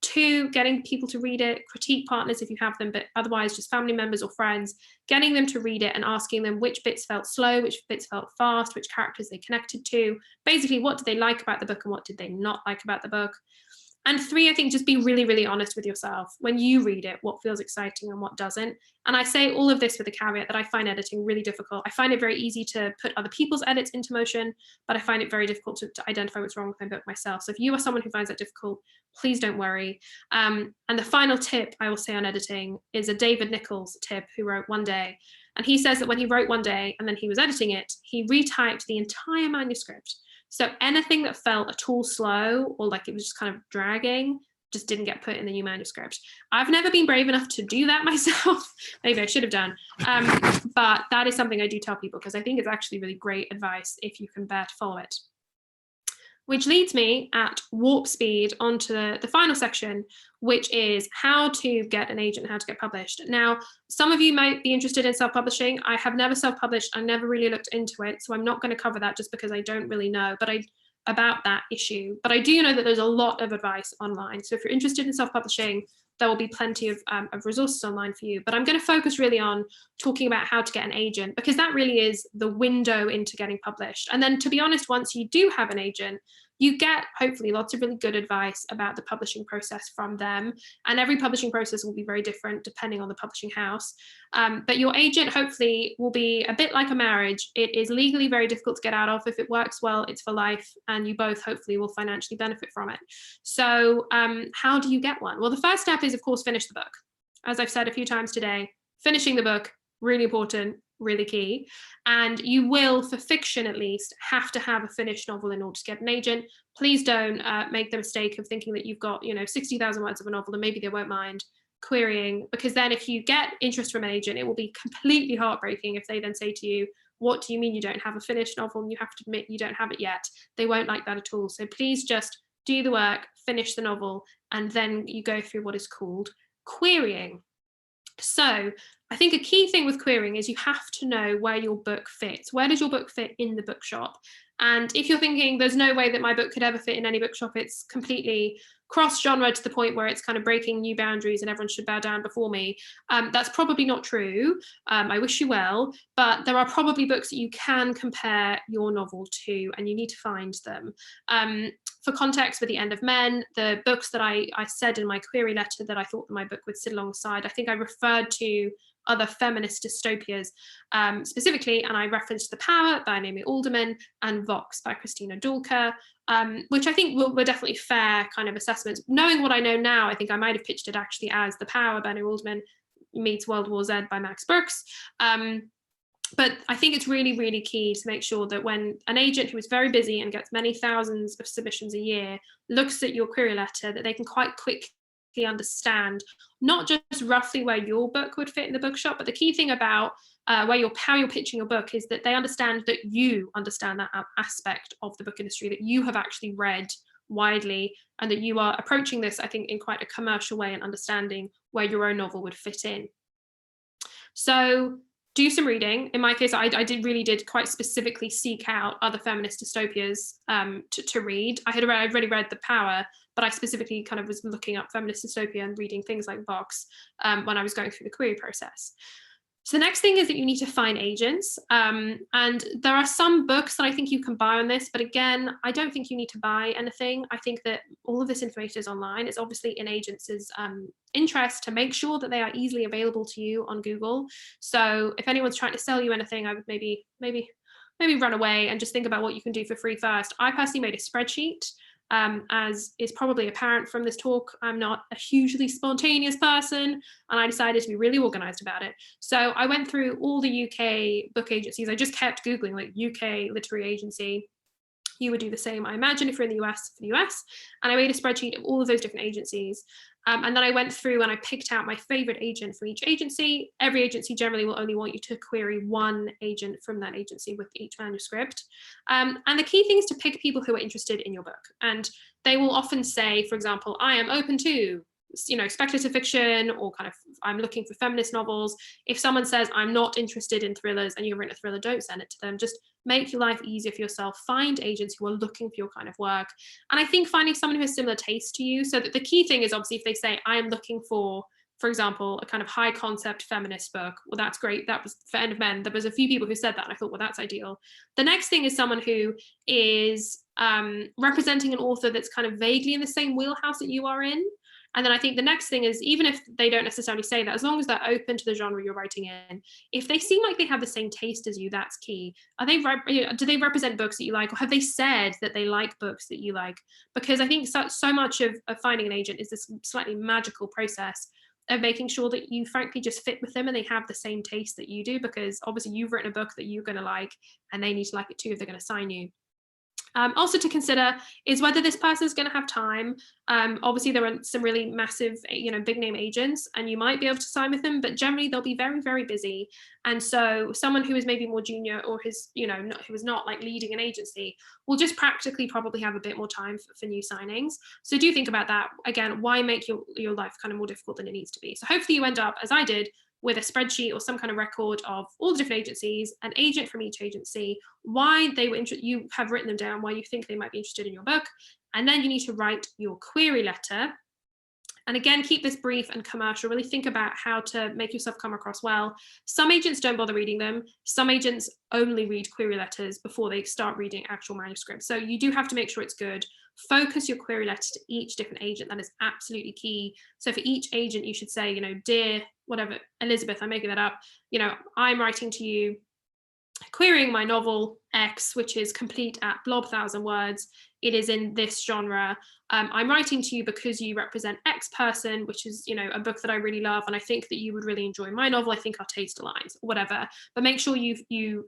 2, getting people to read it, critique partners if you have them, but otherwise just family members or friends, getting them to read it and asking them which bits felt slow, which bits felt fast, which characters they connected to. Basically, what did they like about the book and what did they not like about the book? And 3, I think just be really, really honest with yourself. When you read it, what feels exciting and what doesn't. And I say all of this with a caveat that I find editing really difficult. I find it very easy to put other people's edits into motion, but I find it very difficult to identify what's wrong with my book myself. So if you are someone who finds that difficult, please don't worry. And the final tip I will say on editing is a David Nichols tip, who wrote One Day. And he says that when he wrote One Day and then he was editing it, he retyped the entire manuscript. So anything that felt at all slow or like it was just kind of dragging just didn't get put in the new manuscript. I've never been brave enough to do that myself. Maybe I should have done. But that is something I do tell people because I think it's actually really great advice if you can bear to follow it. Which leads me at warp speed onto the final section, which is how to get an agent, how to get published. Now, some of you might be interested in self-publishing. I have never self-published. I never really looked into it. So I'm not going to cover that just because I don't really know about that issue. But I do know that there's a lot of advice online. So if you're interested in self-publishing, there will be plenty of resources online for you. But I'm going to focus really on talking about how to get an agent, because that really is the window into getting published. And then, to be honest, once you do have an agent, you get hopefully lots of really good advice about the publishing process from them. And every publishing process will be very different depending on the publishing house. But your agent hopefully will be a bit like a marriage. It is legally very difficult to get out of. If it works well, it's for life, and you both hopefully will financially benefit from it. So how do you get one? Well, the first step is, of course, finish the book. As I've said a few times today, finishing the book, really important, really key. And you will, for fiction at least, have to have a finished novel in order to get an agent. Please don't make the mistake of thinking that you've got 60,000 words of a novel and maybe they won't mind querying, because then if you get interest from an agent, it will be completely heartbreaking if they then say to you, what do you mean you don't have a finished novel? And you have to admit you don't have it yet. They won't like that at all. So please just do the work, finish the novel, and then you go through what is called querying. So I think a key thing with querying is you have to know where your book fits. Where does your book fit in the bookshop? And if you're thinking there's no way that my book could ever fit in any bookshop, it's completely cross-genre to the point where it's kind of breaking new boundaries and everyone should bow down before me, that's probably not true. I wish you well, but there are probably books that you can compare your novel to, and you need to find them. For context, with The End of Men, the books that I said in my query letter that I thought that my book would sit alongside, I think I referred to other feminist dystopias specifically, and I referenced The Power by Naomi Alderman and Vox by Christina Dulker, which I think were definitely fair kind of assessments. Knowing what I know now, I think I might have pitched it actually as The Power by Naomi Alderman meets World War Z by Max Brooks. But I think it's really, really key to make sure that when an agent who is very busy and gets many thousands of submissions a year looks at your query letter, that they can quite quickly understand not just roughly where your book would fit in the bookshop, but the key thing about how you're pitching your book is that they understand that you understand that aspect of the book industry, that you have actually read widely, and that you are approaching this, I think, in quite a commercial way and understanding where your own novel would fit in. So do some reading. In my case, I did quite specifically seek out other feminist dystopias to read. I'd already read The Power, but I specifically kind of was looking up feminist dystopia and reading things like Vox when I was going through the query process. So the next thing is that you need to find agents. And there are some books that I think you can buy on this, but again, I don't think you need to buy anything. I think that all of this information is online. It's obviously in agents' interest to make sure that they are easily available to you on Google. So if anyone's trying to sell you anything, I would maybe run away and just think about what you can do for free first. I personally made a spreadsheet As is probably apparent from this talk, I'm not a hugely spontaneous person, and I decided to be really organized about it. So I went through all the UK book agencies. I just kept Googling like UK literary agency. You would do the same, I imagine, if you're in the US, for the US. And I made a spreadsheet of all of those different agencies. And then I went through and I picked out my favorite agent for each agency. Every agency generally will only want you to query one agent from that agency with each manuscript. And the key thing is to pick people who are interested in your book. And they will often say, for example, I am open to, speculative fiction, or kind of, I'm looking for feminist novels. If someone says, I'm not interested in thrillers, and you've written a thriller, don't send it to them. Just make your life easier for yourself. Find agents who are looking for your kind of work. And I think finding someone who has similar taste to you. So that the key thing is, obviously, if they say, I am looking for example, a kind of high concept feminist book, well, that's great. That was for End of Men. There was a few people who said that, and I thought, well, that's ideal. The next thing is someone who is representing an author that's kind of vaguely in the same wheelhouse that you are in. And then I think the next thing is, even if they don't necessarily say that, as long as they're open to the genre you're writing in, if they seem like they have the same taste as you, that's key. Do they represent books that you like, or have they said that they like books that you like? Because I think so much of finding an agent is this slightly magical process of making sure that you frankly just fit with them and they have the same taste that you do, because obviously you've written a book that you're going to like, and they need to like it too if they're going to sign you. Also to consider is whether this person is going to have time. Obviously, there are some really massive, big name agents, and you might be able to sign with them, but generally they'll be very, very busy. And so someone who is maybe more junior, or who is not like leading an agency, will just practically probably have a bit more time for new signings. So do think about that. Again, why make your life kind of more difficult than it needs to be? So hopefully you end up, as I did, with a spreadsheet or some kind of record of all the different agencies, an agent from each agency, why they were interested, you have written them down, why you think they might be interested in your book. And then you need to write your query letter. And again, keep this brief and commercial. Really think about how to make yourself come across well. Some agents don't bother reading them. Some agents only read query letters before they start reading actual manuscripts. So you do have to make sure it's good. Focus your query letter to each different agent. That is absolutely key. So for each agent, you should say, dear, whatever, Elizabeth, I'm making that up, I'm writing to you, querying my novel X, which is complete at blob 1,000 words. It is in this genre. I'm writing to you because you represent X person, which is, a book that I really love, and I think that you would really enjoy my novel. I think our taste aligns, or whatever. But make sure you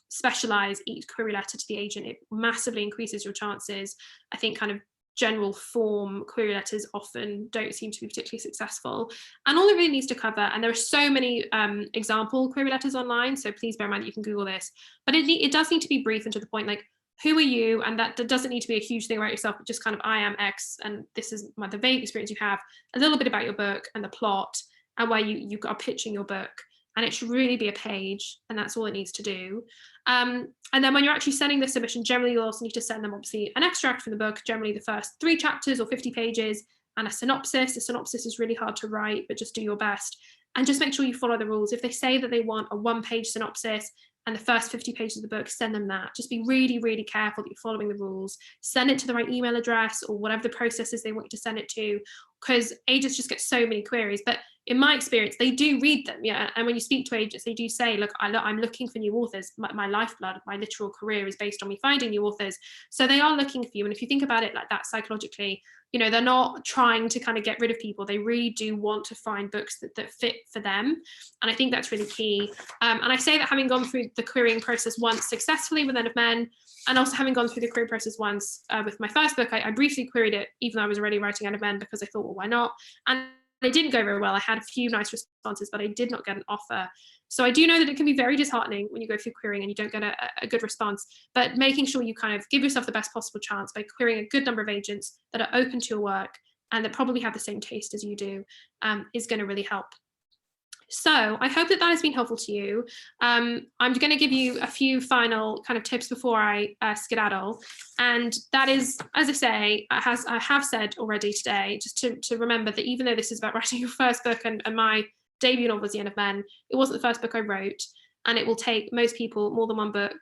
specialize each query letter to the agent. It massively increases your chances. I think kind of general form query letters often don't seem to be particularly successful. And all it really needs to cover, and there are so many example query letters online, so please bear in mind that you can Google this, but it does need to be brief and to the point, like, who are you? And that doesn't need to be a huge thing about yourself, but just kind of, I am X, and this is the vague experience you have, a little bit about your book and the plot, and where you are pitching your book. And it should really be a page, and that's all it needs to do. And then when you're actually sending the submission, generally you'll also need to send them, obviously, an extract from the book, generally the first 3 chapters or 50 pages, and a synopsis. A synopsis is really hard to write, but just do your best. And just make sure you follow the rules. If they say that they want a 1-page synopsis and the first 50 pages of the book, send them that. Just be really, really careful that you're following the rules. Send it to the right email address or whatever the process is they want you to send it to, because agents just get so many queries. But in my experience, they do read them, yeah. And when you speak to agents, they do say, look, I'm looking for new authors. My lifeblood, my literal career is based on me finding new authors. So they are looking for you. And if you think about it like that psychologically, they're not trying to kind of get rid of people. They really do want to find books that fit for them. And I think that's really key. And I say that having gone through the querying process once successfully with End of Men, and also having gone through the query process once with my first book, I briefly queried it, even though I was already writing End of Men, because I thought, well, why not? And it didn't go very well. I had a few nice responses, but I did not get an offer. So I do know that it can be very disheartening when you go through querying and you don't get a good response, but making sure you kind of give yourself the best possible chance by querying a good number of agents that are open to your work and that probably have the same taste as you do is going to really help. So I hope that has been helpful to you. I'm going to give you a few final kind of tips before I skedaddle. And that is, as I say, I have said already today, just to remember that even though this is about writing your first book, and my debut novel was The End of Men, it wasn't the first book I wrote, and it will take most people more than one book,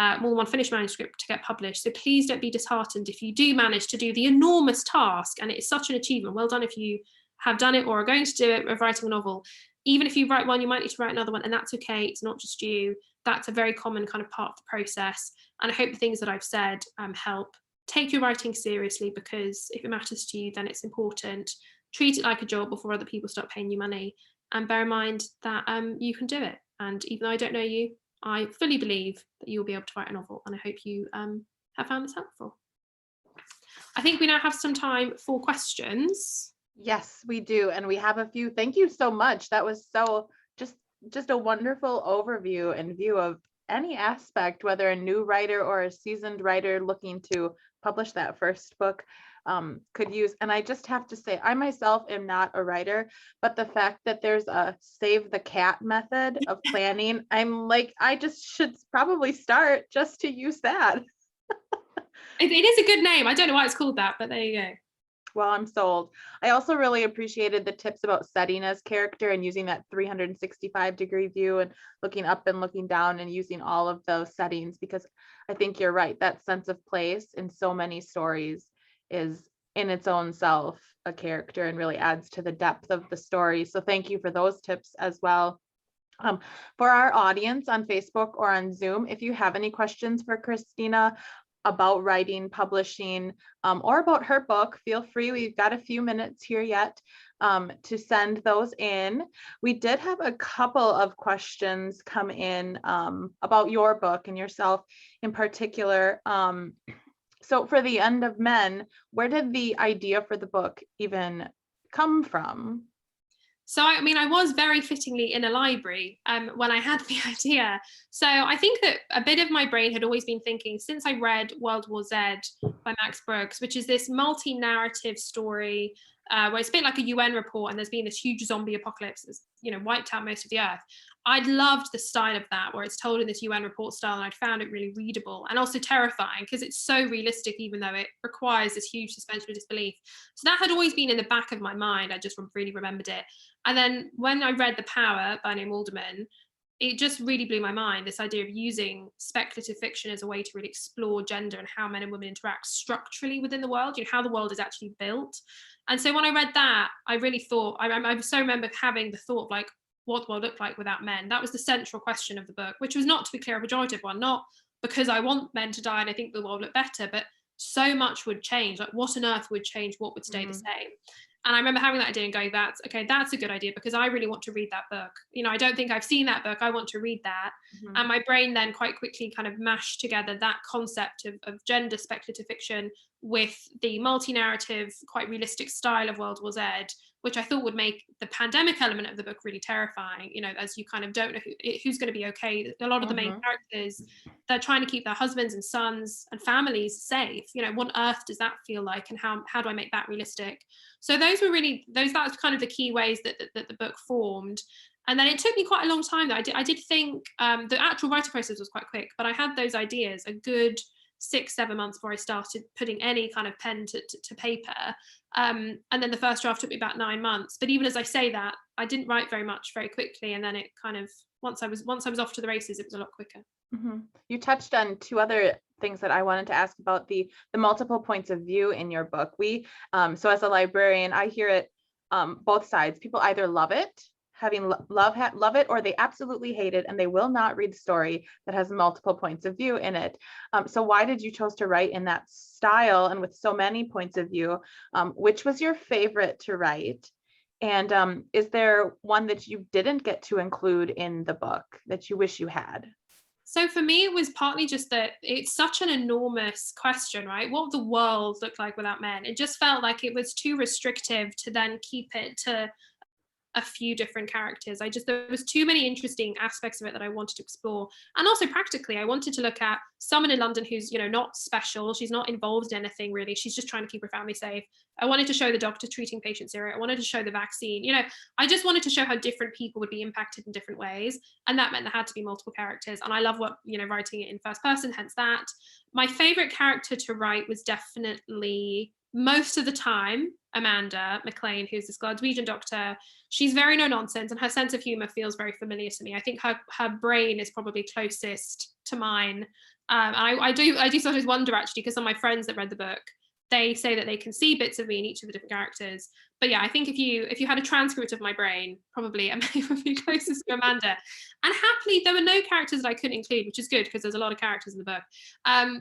more than one finished manuscript to get published. So please don't be disheartened if you do manage to do the enormous task, and it is such an achievement. Well done if you have done it or are going to do it, of writing a novel. Even if you write one, you might need to write another one, and that's okay. It's not just you. That's a very common kind of part of the process. And I hope the things that I've said help. take your writing seriously, because if it matters to you, then it's important. Treat it like a job before other people start paying you money, and bear in mind that you can do it. And even though I don't know you, I fully believe that you'll be able to write a novel, and I hope you have found this helpful. I think we now have some time for questions. Yes, we do. And we have a few. Thank you so much. That was so just a wonderful overview and view of any aspect, whether a new writer or a seasoned writer looking to publish that first book could use. And I just have to say, I myself am not a writer, but the fact that there's a save the cat method of planning, I'm like, I just should probably start just to use that. It is a good name. I don't know why it's called that, but there you go. Well, I'm sold. I also really appreciated the tips about setting as character and using that 365-degree view and looking up and looking down and using all of those settings, because I think you're right. That sense of place in so many stories is in its own self a character and really adds to the depth of the story. So thank you for those tips as well. For our audience on Facebook or on Zoom, if you have any questions for Christina about writing, publishing, or about her book, feel free. We've got a few minutes here yet to send those in. We did have a couple of questions come in about your book and yourself in particular. So for The End of Men, where did the idea for the book even come from? So, I mean, I was very fittingly in a library when I had the idea. So I think that a bit of my brain had always been thinking, since I read World War Z by Max Brooks, which is this multi-narrative story where it's a bit like a UN report, and there's been this huge zombie apocalypse that's, wiped out most of the earth. I'd loved the style of that, where it's told in this UN report style, and I'd found it really readable and also terrifying because it's so realistic, even though it requires this huge suspension of disbelief. So that had always been in the back of my mind. I just really remembered it. And then when I read The Power by Neil Alderman, it just really blew my mind, this idea of using speculative fiction as a way to really explore gender and how men and women interact structurally within the world, how the world is actually built. And so when I read that, I really thought, I so remember having the thought of like, what the world look like without men? That was the central question of the book, which was, not to be clear, a pejorative one, not because I want men to die and I think the world look better, but so much would change. Like, what on earth would change? What would stay the same? And I remember having that idea and going, that's a good idea, because I really want to read that book. I don't think I've seen that book. I want to read that. And my brain then quite quickly kind of mashed together that concept of gender speculative fiction with the multi-narrative, quite realistic style of World War Z, which I thought would make the pandemic element of the book really terrifying, as you kind of don't know who's going to be okay. A lot of the main characters, they're trying to keep their husbands and sons and families safe. What on earth does that feel like, and how do I make that realistic? So that's kind of the key ways that the book formed. And then it took me quite a long time. I did think the actual writing process was quite quick, but I had those ideas a good 6-7 months before I started putting any kind of pen to paper. And then the first draft took me about 9 months. But even as I say that, I didn't write very much very quickly. And then it kind of, once I was off to the races, it was a lot quicker. You touched on two other things that I wanted to ask about, the multiple points of view in your book. So as a librarian, I hear it both sides. People either love it, love it, or they absolutely hate it, and they will not read the story that has multiple points of view in it. So why did you choose to write in that style and with so many points of view? Which was your favorite to write? And is there one that you didn't get to include in the book that you wish you had? So for me, it was partly just that it's such an enormous question, right? What would the world look like without men? It just felt like it was too restrictive to then keep it to a few different characters. There was too many interesting aspects of it that I wanted to explore. And also practically, I wanted to look at someone in London who's, not special. She's not involved in anything really. She's just trying to keep her family safe. I wanted to show the doctor treating patient zero. I wanted to show the vaccine. I just wanted to show how different people would be impacted in different ways. And that meant there had to be multiple characters. And I love writing it in first person, hence that. My favorite character to write was definitely, most of the time, Amanda McLean, who's this Glaswegian doctor. She's very no nonsense, and her sense of humor feels very familiar to me. I think her brain is probably closest to mine. And I do sometimes wonder, actually, because some of my friends that read the book, they say that they can see bits of me in each of the different characters. But yeah, I think if you had a transcript of my brain, probably Emily would be closest to Amanda. And happily, there were no characters that I couldn't include, which is good because there's a lot of characters in the book.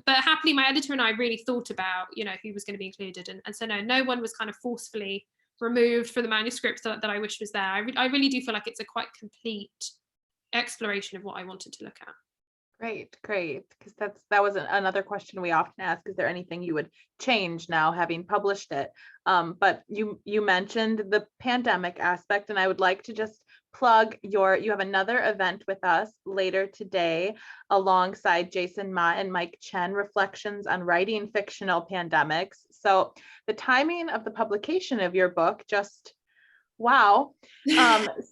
But happily, my editor and I really thought about, who was going to be included. And so no one was kind of forcefully removed from the manuscript that I wish was there. I really do feel like it's a quite complete exploration of what I wanted to look at. Great. Because that was another question we often ask. Is there anything you would change now having published it? But you mentioned the pandemic aspect, and I would like to just plug you have another event with us later today alongside Jason Ma and Mike Chen, Reflections on Writing Fictional Pandemics. So the timing of the publication of your book, just wow.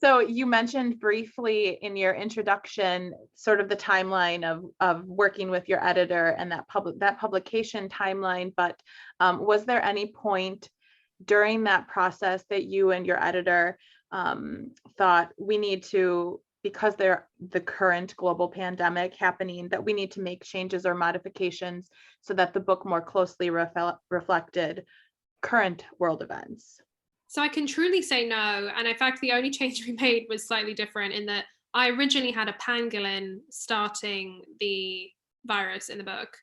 So you mentioned briefly in your introduction sort of the timeline of working with your editor and that publication timeline, but was there any point during that process that you and your editor thought we need to, because the current global pandemic happening, that we need to make changes or modifications so that the book more closely reflected current world events? So I can truly say no. And in fact, the only change we made was slightly different in that I originally had a pangolin starting the virus in the book,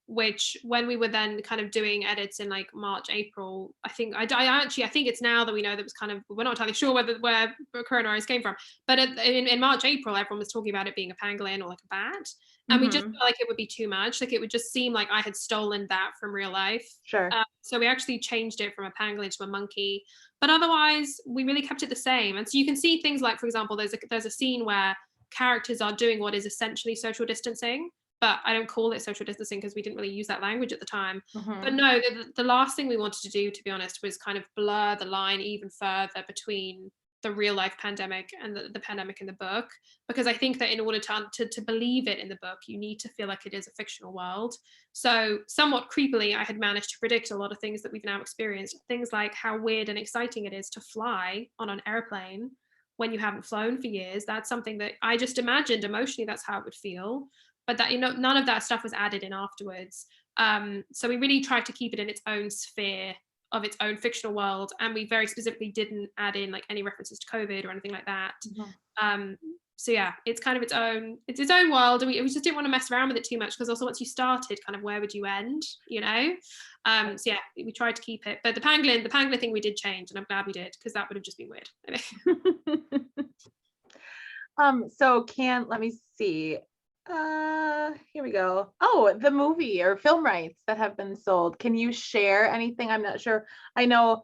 which when we were then kind of doing edits in like March, April, I think it's now that we know that was kind of, we're not entirely sure where coronavirus came from, but in March, April, everyone was talking about it being a pangolin or like a bat. And we just felt like it would be too much. Like it would just seem like I had stolen that from real life. Sure. So we actually changed it from a pangolin to a monkey. But otherwise, we really kept it the same. And so you can see things like, for example, there's a scene where characters are doing what is essentially social distancing, but I don't call it social distancing because we didn't really use that language at the time. But no, the last thing we wanted to do, to be honest, was kind of blur the line even further between the real life pandemic and the pandemic in the book, because I think that in order to believe it in the book, you need to feel like it is a fictional world. So somewhat creepily, I had managed to predict a lot of things that we've now experienced, things like how weird and exciting it is to fly on an airplane when you haven't flown for years. That's something that I just imagined emotionally, that's how it would feel. But that, none of that stuff was added in afterwards. So we really tried to keep it in its own sphere of its own fictional world, and we very specifically didn't add in like any references to COVID or anything like that. So yeah, it's kind of its own world, and we just didn't want to mess around with it too much, because also once you started, kind of where would you end, so yeah, we tried to keep it. But the pangolin thing we did change, and I'm glad we did, because that would have just been weird. So let me see. Here we go. Oh, the movie or film rights that have been sold. Can you share anything? I'm not sure. I know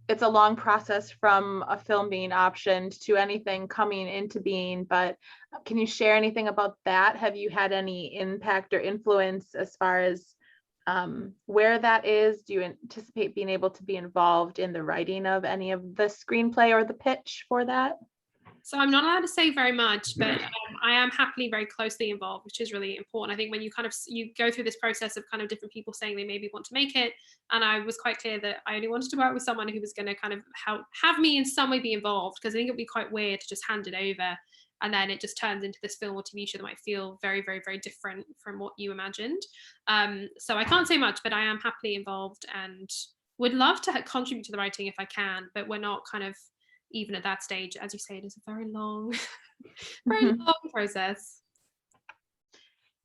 it's a long process from a film being optioned to anything coming into being, but can you share anything about that? Have you had any impact or influence as far as where that is? Do you anticipate being able to be involved in the writing of any of the screenplay or the pitch for that? So I'm not allowed to say very much, but I am happily very closely involved, which is really important. I think when you go through this process of kind of different people saying they maybe want to make it, and I was quite clear that I only wanted to work with someone who was going to kind of have me in some way be involved, because I think it'd be quite weird to just hand it over and then it just turns into this film or TV show that might feel very, very, very different from what you imagined. So I can't say much, but I am happily involved and would love to contribute to the writing if I can, but we're not kind of even at that stage. As you say, it is a very long, very long process.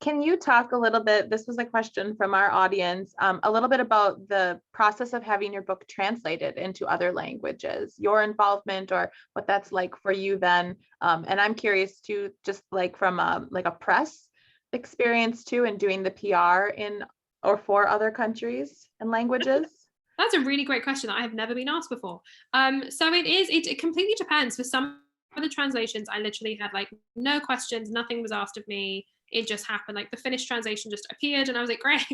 Can you talk a little bit, this was a question from our audience, a little bit about the process of having your book translated into other languages, your involvement or what that's like for you then? And I'm curious too, just like from a press experience too, and doing the PR in or for other countries and languages. That's a really great question that I have never been asked before. So it completely depends. For some of the translations, I literally had like no questions, nothing was asked of me. It just happened. Like the Finnish translation just appeared and I was like, great,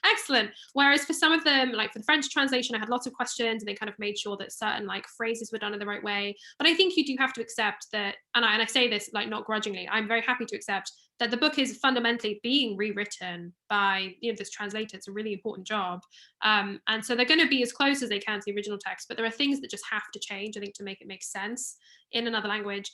excellent. Whereas for some of them, like for the French translation, I had lots of questions and they kind of made sure that certain like phrases were done in the right way. But I think you do have to accept that, and I say this like not grudgingly, I'm very happy to accept that the book is fundamentally being rewritten by this translator. It's a really important job. And so they're going to be as close as they can to the original text, but there are things that just have to change, I think, to make it make sense in another language.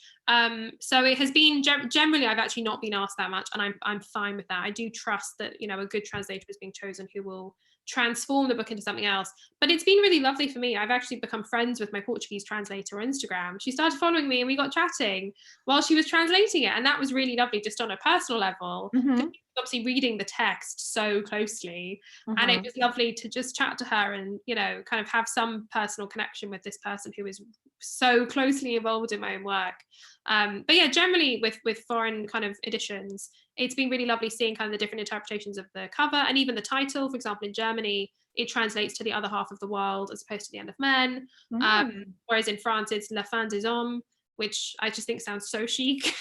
So it has been generally, I've actually not been asked that much, and I'm fine with that. I do trust that a good translator is being chosen who will transform the book into something else. But it's been really lovely for me. I've actually become friends with my Portuguese translator on Instagram. She started following me and we got chatting while she was translating it. And that was really lovely, just on a personal level. Mm-hmm. Obviously reading the text so closely, and it Mm-hmm. was lovely to just chat to her and, you know, kind of have some personal connection with this person who is so closely involved in my own work. But yeah, generally with foreign kind of editions, it's been really lovely seeing kind of the different interpretations of the cover and even the title. For example, in Germany, it translates to the other half of the world as opposed to the end of men. Whereas in France, it's La fin des hommes, which I just think sounds so chic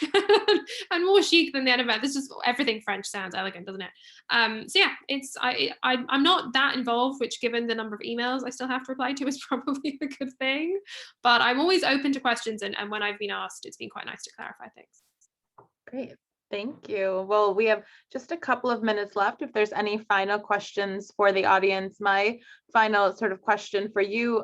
and more chic than the end of it. This is everything French sounds elegant, doesn't it? So yeah, I'm not that involved, which given the number of emails I still have to reply to is probably a good thing. But I'm always open to questions, and when I've been asked, it's been quite nice to clarify things. Great. Thank you. Well, we have just a couple of minutes left. If there's any final questions for the audience, my final sort of question for you,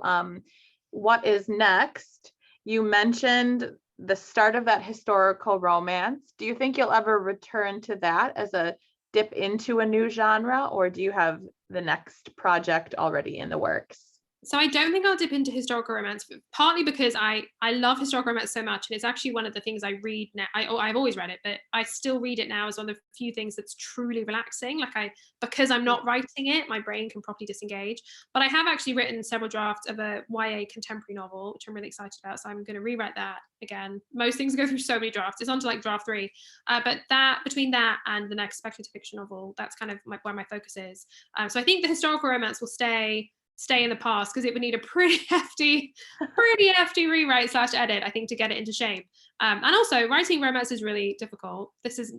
what is next? You mentioned the start of that historical romance. Do you think you'll ever return to that as a dip into a new genre, or do you have the next project already in the works? So I don't think I'll dip into historical romance, partly because I love historical romance so much, and it's actually one of the things I read now. I've always read it, but I still read it now as one of the few things that's truly relaxing. Because I'm not writing it, my brain can properly disengage. But I have actually written several drafts of a YA contemporary novel, which I'm really excited about. So I'm going to rewrite that again. Most things go through so many drafts. It's on to like draft 3. But between that and the next speculative fiction novel, that's kind of where my focus is. So I think the historical romance will stay in the past, because it would need a pretty hefty rewrite / edit, I think, to get it into shape. And also, writing romance is really difficult.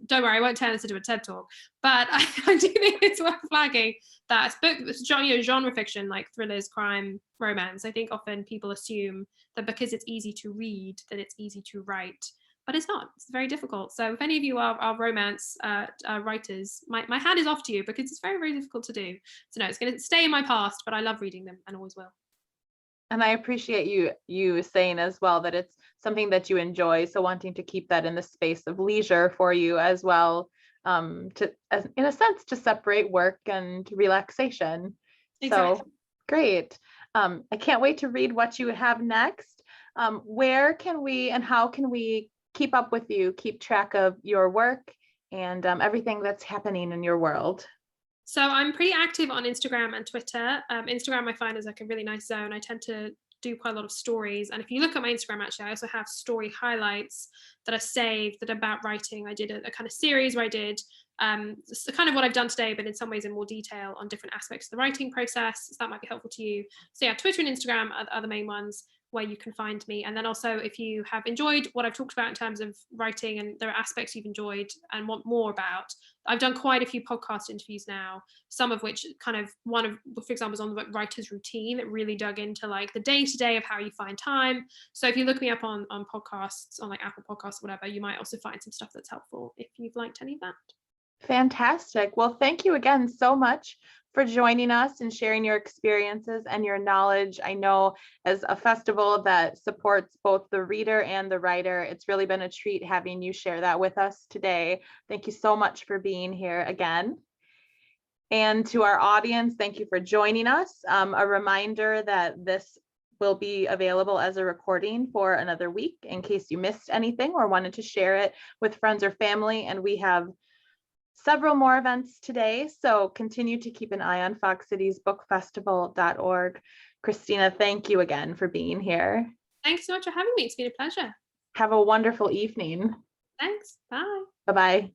Don't worry, I won't turn this into a TED talk, but I do think it's worth flagging that genre fiction, like thrillers, crime, romance, I think often people assume that because it's easy to read, that it's easy to write. But it's not. It's very difficult. So if any of you are romance writers, my hand is off to you, because it's very, very difficult to do. So no, it's going to stay in my past, but I love reading them and always will. And I appreciate you saying as well that it's something that you enjoy. So wanting to keep that in the space of leisure for you as well, in a sense, to separate work and relaxation. Exactly. So great. I can't wait to read what you have next. Where can we and how can we keep up with you, keep track of your work and everything that's happening in your world? So I'm pretty active on Instagram and Twitter. Instagram I find is like a really nice zone. I tend to do quite a lot of stories. And if you look at my Instagram, actually, I also have story highlights that are saved that are about writing. I did a kind of series where I did kind of what I've done today, but in some ways in more detail on different aspects of the writing process. So that might be helpful to you. So yeah, Twitter and Instagram are the main ones where you can find me. And then also, if you have enjoyed what I've talked about in terms of writing and there are aspects you've enjoyed and want more about, I've done quite a few podcast interviews now, some of which for example, is on the writer's routine that really dug into like the day-to-day of how you find time. So if you look me up on podcasts, on like Apple Podcasts or whatever, you might also find some stuff that's helpful if you've liked any of that. Fantastic. Well, thank you again so much for joining us and sharing your experiences and your knowledge. I know as a festival that supports both the reader and the writer, it's really been a treat having you share that with us today. Thank you so much for being here again. And to our audience, thank you for joining us. A reminder that this will be available as a recording for another week in case you missed anything or wanted to share it with friends or family. And we have several more events today, so continue to keep an eye on foxcitiesbookfestival.org. Christina, thank you again for being here. Thanks so much for having me. It's been a pleasure. Have a wonderful evening. Thanks. Bye. Bye-bye.